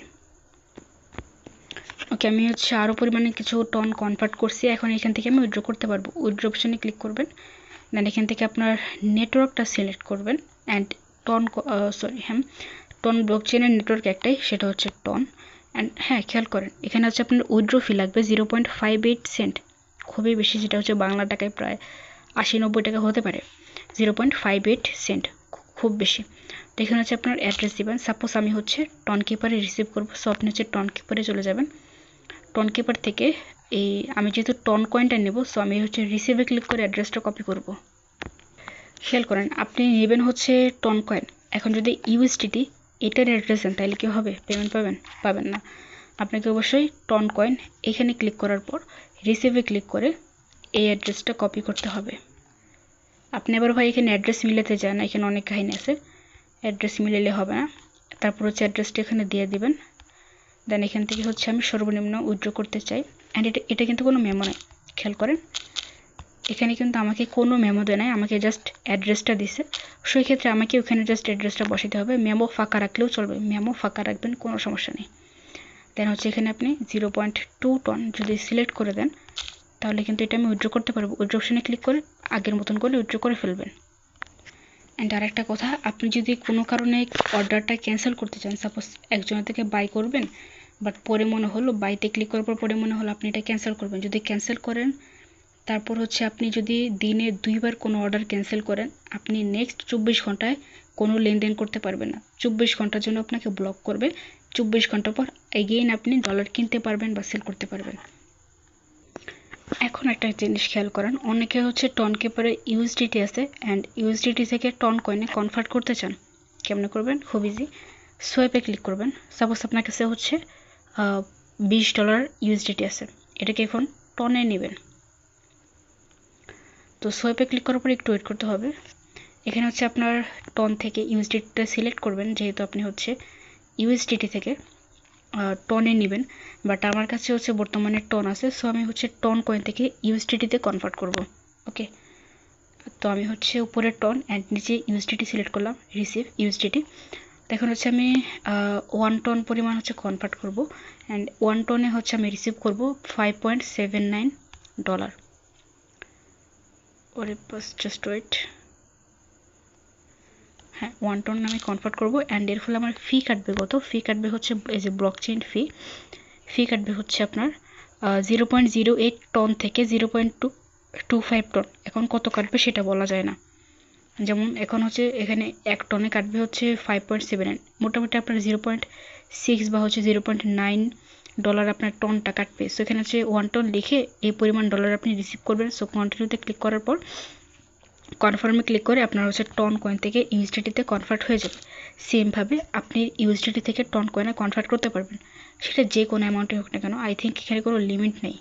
ওকে, আমি হচ্ছে আরও পরিমাণে কিছু টন কনভার্ট করছি। এখন এখান থেকে আমি উইথড্র করতে পারবো। উইথড্র অপশনে ক্লিক করবেন, দেন এখান থেকে আপনার নেটওয়ার্কটা সিলেক্ট করবেন অ্যান্ড টন টন ব্লকচেনের নেটওয়ার্ক একটাই, সেটা হচ্ছে টন। অ্যান্ড হ্যাঁ, খেয়াল করেন এখানে হচ্ছে আপনার উইথড্র ফি লাগবে 0.58 সেন্ট, খুবই বেশি, যেটা হচ্ছে বাংলা টাকায় প্রায় 80-90 টাকা হতে পারে। 0.58 সেন্ট খুব বেশি। তো এখানে হচ্ছে আপনার অ্যাড্রেস দেবেন। সাপোজ আমি হচ্ছে টন কিপারে রিসিভ করবো, সো আপনি হচ্ছে টন কিপারে চলে যাবেন। টন কিপার থেকে এই আমি যেহেতু টন কয়েনটা নেব, সো আমি হচ্ছে রিসিভে ক্লিক করে অ্যাড্রেসটা কপি করব। খেয়াল করেন আপনি নেবেন হচ্ছে টন কয়েন। এখন যদি ইউএসডিটি এটার অ্যাড্রেস দেন তাহলে কি হবে, পেমেন্ট পাবেন না। আপনাকে অবশ্যই টন কয়েন এখানে ক্লিক করার পর রিসিভে ক্লিক করে এই অ্যাড্রেসটা কপি করতে হবে। আপনি আবার ভাই এখানে অ্যাড্রেস মিলাতে যান, এখানে অনেক কাহিনী আছে, অ্যাড্রেস মিলালে হবে না। তারপর হচ্ছে অ্যাড্রেসটা এখানে দিয়ে দিবেন, দেন এখান থেকে হচ্ছে আমি সর্বনিম্ন উইথড্র করতে চাই। অ্যান্ড এটা কিন্তু কোনো মেমো নয়, খেয়াল করেন এখানে কিন্তু আমাকে কোনো মেমো দেয় নাই, আমাকে জাস্ট অ্যাড্রেসটা দিছে। সেই ক্ষেত্রে আমাকে ওখানে জাস্ট অ্যাড্রেসটা বসাতে হবে। মেমো ফাঁকা রাখলেও চলবে, মেমো ফাঁকা রাখবেন, কোনো সমস্যা নেই। দেন হচ্ছে এখানে আপনি 0.2 টন যদি সিলেক্ট করে দেন, তাহলে কিন্তু এটা আমি উইথড্র করতে পারবো। উইথড্র অপশনে ক্লিক করে আগের মতন করে উইথড্র করে ফেলবেন। অ্যান্ড আরেকটা কথা, আপনি যদি কোনো কারণে অর্ডারটা ক্যান্সেল করতে চান, সাপোজ একজনের থেকে বাই করবেন, বাট পরে মনে হলো বাইতে ক্লিক করার পর পরে মনে হলো আপনি এটা ক্যান্সেল করবেন, যদি ক্যান্সেল করেন তারপর হচ্ছে আপনি যদি দিনে 2 বার কোনো অর্ডার ক্যান্সেল করেন, আপনি নেক্সট 24 ঘন্টায় কোনো লেনদেন করতে পারবেন না। 24 ঘন্টার জন্য আপনাকে ব্লক করবে। 24 ঘন্টা পর এগেইন আপনি ডলার কিনতে পারবেন বা সেল করতে পারবেন। এখন একটা জিনিস খেয়াল করেন, অনেকে হচ্ছে টন কিপারে ইউএসডিটি আছে অ্যান্ড ইউএসডিটি থেকে টন কয়েনে কনভার্ট করতে চান। কেমনে করবেন, খুব ইজি। সোয়াইপে ক্লিক করবেন। সাপোজ আপনার কাছে হচ্ছে $20 ইউএসডিটি আছে, এটাকে এখন টনে নেবেন। তো সোয়াইপে ক্লিক করার পর একটু ওয়েট করতে হবে। এখানে হচ্ছে আপনার টন থেকে ইউএসডিটিটা সিলেক্ট করবেন, যেহেতু আপনি হচ্ছে ইউএসডিটি থেকে টনে নেবেন, বাট আমার কাছে হচ্ছে বর্তমানে টন আছে, সো আমি হচ্ছে টন কয়েন থেকে ইউএসডিটিতে কনভার্ট করব। ওকে, তো আমি হচ্ছে উপরে টন অ্যান্ড নিচে ইউএসডিটি সিলেক্ট করলাম, রিসিভ ইউএসডিটি। এখন হচ্ছে আমি 1 টন পরিমাণ হচ্ছে কনভার্ট করব অ্যান্ড 1 টনে হচ্ছে আমি রিসিভ করব $5.79। ওরে বাস, জাস্ট ওয়েট। হ্যাঁ, 1 টন আমি কনভার্ট করব অ্যান্ড এর ফলে আমার ফি কাটবে কত, ফি কাটবে হচ্ছে এই যে ব্লকচেইন ফি, ফি কাটবে হচ্ছে আপনার 0.08 টন থেকে 0.25 টন। এখন কত কাটবে সেটা বলা যায় না। যেমন এখন হচ্ছে এখানে 1 টনে কাটবে হচ্ছে 5.7, মোটামুটি আপনার 0.6 বা হচ্ছে $0.9 আপনার টনটা কাটবে। সো এখানে হচ্ছে 1 টন লিখে এই পরিমাণ ডলার আপনি রিসিভ করবেন। সো কন্টিনিউতে ক্লিক করার পর কনফার্মে ক্লিক করে আপনার হচ্ছে টন কয়েন থেকে ইউএসডিটিতে কনভার্ট হয়ে যাবে। সেমভাবে আপনি ইউএসডিটি থেকে টন কয়েনে কনভার্ট করতে পারবেন, সেটা যে কোনো অ্যামাউন্টে হোক না কেন। আই থিঙ্ক এখানে কোনো লিমিট নেই।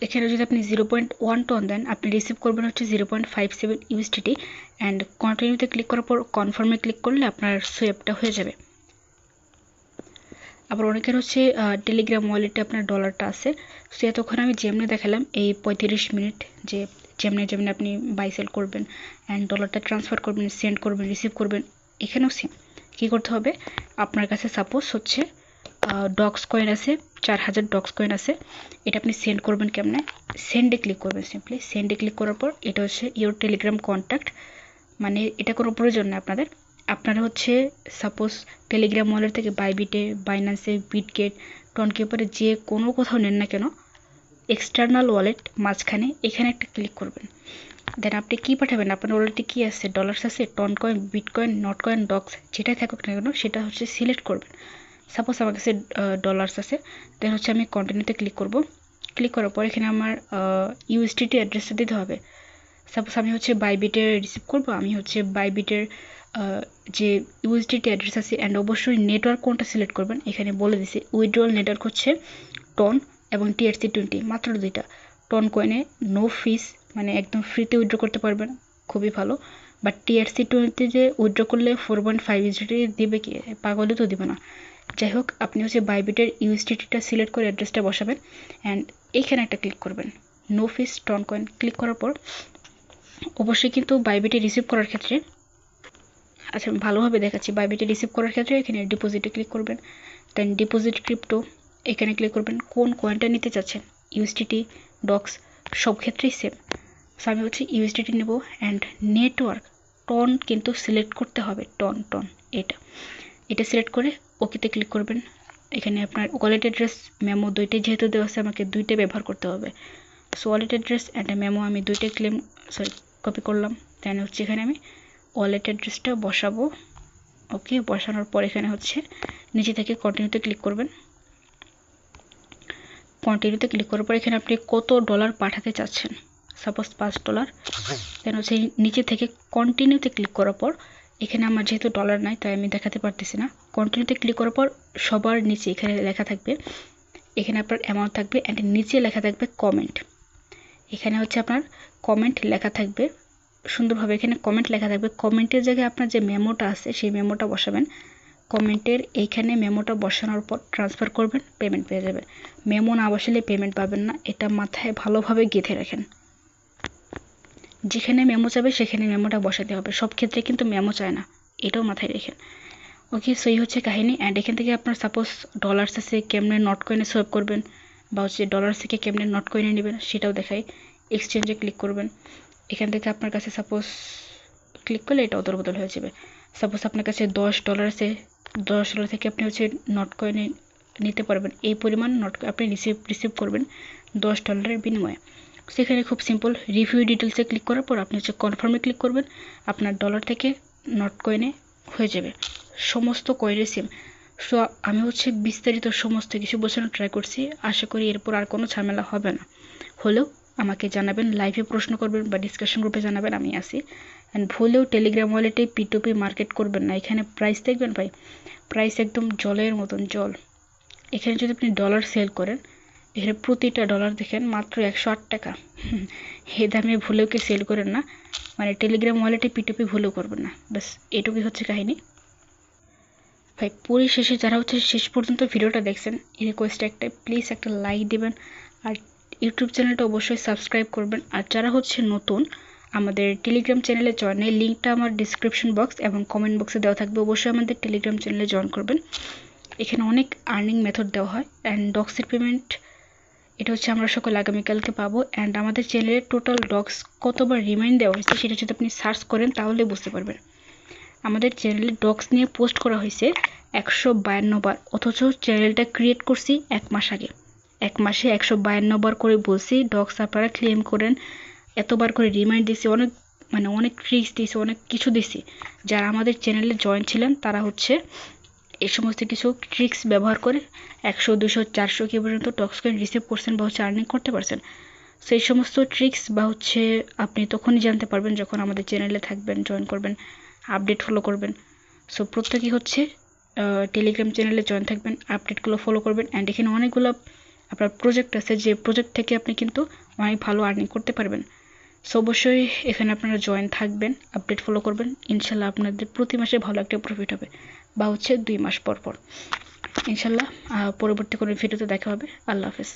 এখানে যদি আপনি 0.1 টন দেন আপনি রিসিভ করবেন হচ্ছে 0.57 ইউএসডিটি। অ্যান্ড কন্টিনিউতে ক্লিক করার পর কনফার্মে ক্লিক করলে আপনার সোয়াপটা হয়ে যাবে। আবার অনেকের হচ্ছে টেলিগ্রাম ওয়ালেটে আপনার ডলারটা আছে। সো এতক্ষণ আমি যেমনি দেখালাম এই 35 মিনিট যে যেমনি আপনি বাই সেল করবেন অ্যান্ড ডলারটা ট্রান্সফার করবেন, সেন্ড করবেন, রিসিভ করবেন। এখানেও সেম কী করতে হবে, আপনার কাছে সাপোজ হচ্ছে ডক্স কয়েন আছে, 4000 ডক্স কয়েন আছে। এটা আপনি সেন্ড করবেন কেমনে, সেন্ডে ক্লিক করবেন। সিম্পলি সেন্ডে ক্লিক করার পর এটা হচ্ছে ইওর টেলিগ্রাম কন্ট্যাক্ট, মানে এটা কোনো প্রয়োজন নেই আপনারা হচ্ছে সাপোজ টেলিগ্রাম ওয়ালেট থেকে বাইবিটে, বাইন্যান্সে, বিটগেট, টনকিপারে যে কোনো কোথাও নেন না কেন, এক্সটার্নাল ওয়ালেট মাঝখানে এখানে একটা ক্লিক করবেন। দেন আপনি কী পাঠাবেন, আপনার ওয়ালেটে কী আছে, ডলার্স আছে, Ton coin, Bitcoin, Notcoin, Dogs, যেটাই থাকুক না কেন সেটা হচ্ছে সিলেক্ট করবেন। সাপোজ আমার কাছে ডলার্স আছে, দেন হচ্ছে আমি কন্টিনিউতে ক্লিক করব। ক্লিক করার পর এখানে আমার ইউএসডিটি অ্যাড্রেসটা দিতে হবে। সাপোজ আমি হচ্ছে বাইবিটের রিসিভ করব, আমি হচ্ছে বাইবিটের যে ইউএসডিটি অ্যাড্রেস আছে। অ্যান্ড অবশ্যই নেটওয়ার্ক কোনটা সিলেক্ট করবেন এখানে বলে দিছি। উইথড্রল নেটওয়ার্ক হচ্ছে টন এবং TRC20, মাত্র 2টা। টন কয়েনে নো ফিস, মানে একদম ফ্রিতে উইথড্র করতে পারবেন, খুবই ভালো। বাট TRC20 যে উইথড্র করলে 4.5 ইউএসডিটি দিবে কি, পাগলে তো দিবে না। যাই হোক, আপনি হচ্ছে বাইবিটের ইউএসডিটিটা সিলেক্ট করে অ্যাড্রেসটা বসাবেন অ্যান্ড এইখানে একটা ক্লিক করবেন, no fees Ton coin. Click করার পর অবশ্যই কিন্তু বাইবিটে রিসিভ করার ক্ষেত্রে, আচ্ছা ভালোভাবে দেখাচ্ছি, বাইবিটে রিসিভ করার ক্ষেত্রে এখানে ডিপোজিটে ক্লিক করবেন। দেন ডিপোজিট ক্রিপ্টো এখানে ক্লিক করবেন, কোন কয়েনটা নিতে চাচ্ছেন, ইউএসডিটি, ডক্স, সব ক্ষেত্রেই সেম। সো আমি হচ্ছে ইউএসডিটি নেব। অ্যান্ড নেটওয়ার্ক টন কিন্তু সিলেক্ট করতে হবে, টন এটা সিলেক্ট করে ওকেতে ক্লিক করবেন। এখানে আপনার ওয়ালেট অ্যাড্রেস, মেমো দুইটাই যেহেতু দেওয়া আছে আমাকে দুইটাই ব্যবহার করতে হবে। So wallet address and memo আমি দুইটাই কপি করলাম। দেন হচ্ছে এখানে আমি ওয়ালেট অ্যাড্রেসটা বসাবো। ওকে, বসানোর পর এখানে হচ্ছে নিচে থেকে কন্টিনিউতে ক্লিক করবেন। কন্টিনিউতে ক্লিক করার পর এখানে আপনি কত ডলার পাঠাতে চাচ্ছেন, সাপোজ $5। দেন হচ্ছে নিচে থেকে কন্টিনিউতে ক্লিক করার পর এখানে আমার যেহেতু ডলার নাই তাই আমি দেখাতে পারতেছি না। কন্টিনিউতে ক্লিক করার পর সবার নিচে এখানে লেখা থাকবে, এখানে আপনার অ্যামাউন্ট থাকবে অ্যান্ড নিচে লেখা থাকবে কমেন্ট। এখানে হচ্ছে আপনার কমেন্ট লেখা থাকবে সুন্দরভাবে, এখানে কমেন্ট লেখা থাকবে। কমেন্টের জায়গায় আপনার যে মেমোটা আছে সেই মেমোটা বসাবেন। কমেন্টের এইখানে মেমোটা বসানোর পর ট্রান্সফার করবেন, পেমেন্ট পেয়ে যাবেন। মেমো না বসালে পেমেন্ট পাবেন না, এটা মাথায় ভালোভাবে গেঁথে রাখেন। যেখানে মেমো চাবে সেখানে মেমোটা বসাতে হবে, সব ক্ষেত্রে কিন্তু মেমো চায় না, এটাও মাথায় রেখেন। ওকে, সো এই হচ্ছে কাহিনী। অ্যান্ড এখান থেকে আপনার সাপোজ ডলার্স আছে, কেমনে নট কয়েনে সোয়াপ করবেন বা হচ্ছে ডলার্স থেকে কেমনে নট কয়েনে নেবেন সেটাও দেখাই। এক্সচেঞ্জে ক্লিক করবেন, এখান থেকে আপনার কাছে সাপোজ ক্লিক করলে এটা অদল বদল হয়ে যাবে। সাপোজ আপনার কাছে $10 আছে, $10 থেকে আপনি হচ্ছে নট কয়েনে নিতে পারবেন, এই পরিমাণ নট আপনি রিসিভ করবেন $10 বিনিময়ে। সেখানে খুব সিম্পল, রিভিউ ডিটেলসে ক্লিক করার পর আপনি হচ্ছে কনফার্মে ক্লিক করবেন, আপনার ডলার থেকে নট কয়েনে হয়ে যাবে। সমস্ত কয়েনের সেম। সো আমি হচ্ছে বিস্তারিত সমস্ত কিছু বোঝানোর ট্রাই করছি, আশা করি এরপর আর কোনো ঝামেলা হবে না। হলেও আমাকে জানাবেন, লাইভে প্রশ্ন করবেন বা ডিসকাশন গ্রুপে জানাবেন, আমি আসি। অ্যান্ড ভুলেও টেলিগ্রাম ওয়ালেটে P2P মার্কেট করবেন না। এখানে প্রাইস দেখবেন ভাই, প্রাইস একদম জলের মতন জল। এখানে যদি আপনি ডলার সেল করেন, এখানে প্রতিটা ডলার দেখেন মাত্র 108 টাকা। এ দামে ভুলেও কে সেল করেন না, মানে টেলিগ্রাম ওয়ালেটে P2P ভুলেও করবেন না। ব্যাস এটুকুই হচ্ছে কাহিনী ভাই। পরিশেষে যারা হচ্ছে শেষ পর্যন্ত ভিডিওটা দেখছেন, এই রিকোয়েস্ট একটাই, প্লিজ একটা লাইক দিবেন আর ইউটিউব চ্যানেলটা অবশ্যই সাবস্ক্রাইব করবেন। আর যারা হচ্ছে নতুন, আমাদের টেলিগ্রাম চ্যানেলে জয়েনের লিঙ্কটা আমার ডিসক্রিপশন বক্স এবং কমেন্ট বক্সে দেওয়া থাকবে, অবশ্যই আমাদের টেলিগ্রাম চ্যানেলে জয়েন করবেন। এখানে অনেক আর্নিং মেথড দেওয়া হয়। অ্যান্ড ডক্সের পেমেন্ট এটা হচ্ছে আমরা সকল আগামীকালকে পাবো। অ্যান্ড আমাদের চ্যানেলে টোটাল ডক্স কতবার রিমাইন্ড দেওয়া হয়েছে সেটা যদি আপনি সার্চ করেন তাহলে বুঝতে পারবেন। আমাদের চ্যানেলে ডক্স নিয়ে পোস্ট করা হয়েছে 152 বার, অথচ চ্যানেলটা ক্রিয়েট করছি 1 মাস আগে। 1 মাসে 152 বার করে বলছি ডক্স আপনারা ক্লেম করেন, এতবার করে রিমাইন্ড দিছি, অনেক ট্রিক্স দিছি, অনেক কিছু দিছি। যারা আমাদের চ্যানেলে জয়েন ছিলেন তারা হচ্ছে এই সমস্ত কিছু ট্রিক্স ব্যবহার করে 100, 200, 400 কি পর্যন্ত ডক্স কয়েন রিসিভ করছেন বা হচ্ছে আর্নিং করতে পারছেন। সেই সমস্ত ট্রিক্স বা হচ্ছে আপনি তখনই জানতে পারবেন যখন আমাদের চ্যানেলে থাকবেন, জয়েন করবেন, আপডেট ফলো করবেন। সো প্রত্যেকেই হচ্ছে টেলিগ্রাম চ্যানেলে জয়েন থাকবেন, আপডেটগুলো ফলো করবেন। অ্যান্ড এখানে অনেকগুলো আপনার প্রজেক্ট আছে, যে প্রজেক্ট থেকে আপনি কিন্তু অনেক ভালো আর্নিং করতে পারবেন। সো অবশ্যই এখানে আপনারা জয়েন থাকবেন, আপডেট ফলো করবেন, ইনশাল্লাহ আপনাদের প্রতি মাসে ভালো একটা প্রফিট হবে, বা হচ্ছে 2 মাস পর পর ইনশাল্লাহ। পরবর্তী কোনো ভিডিওতে দেখা হবে। আল্লাহ হাফেজ।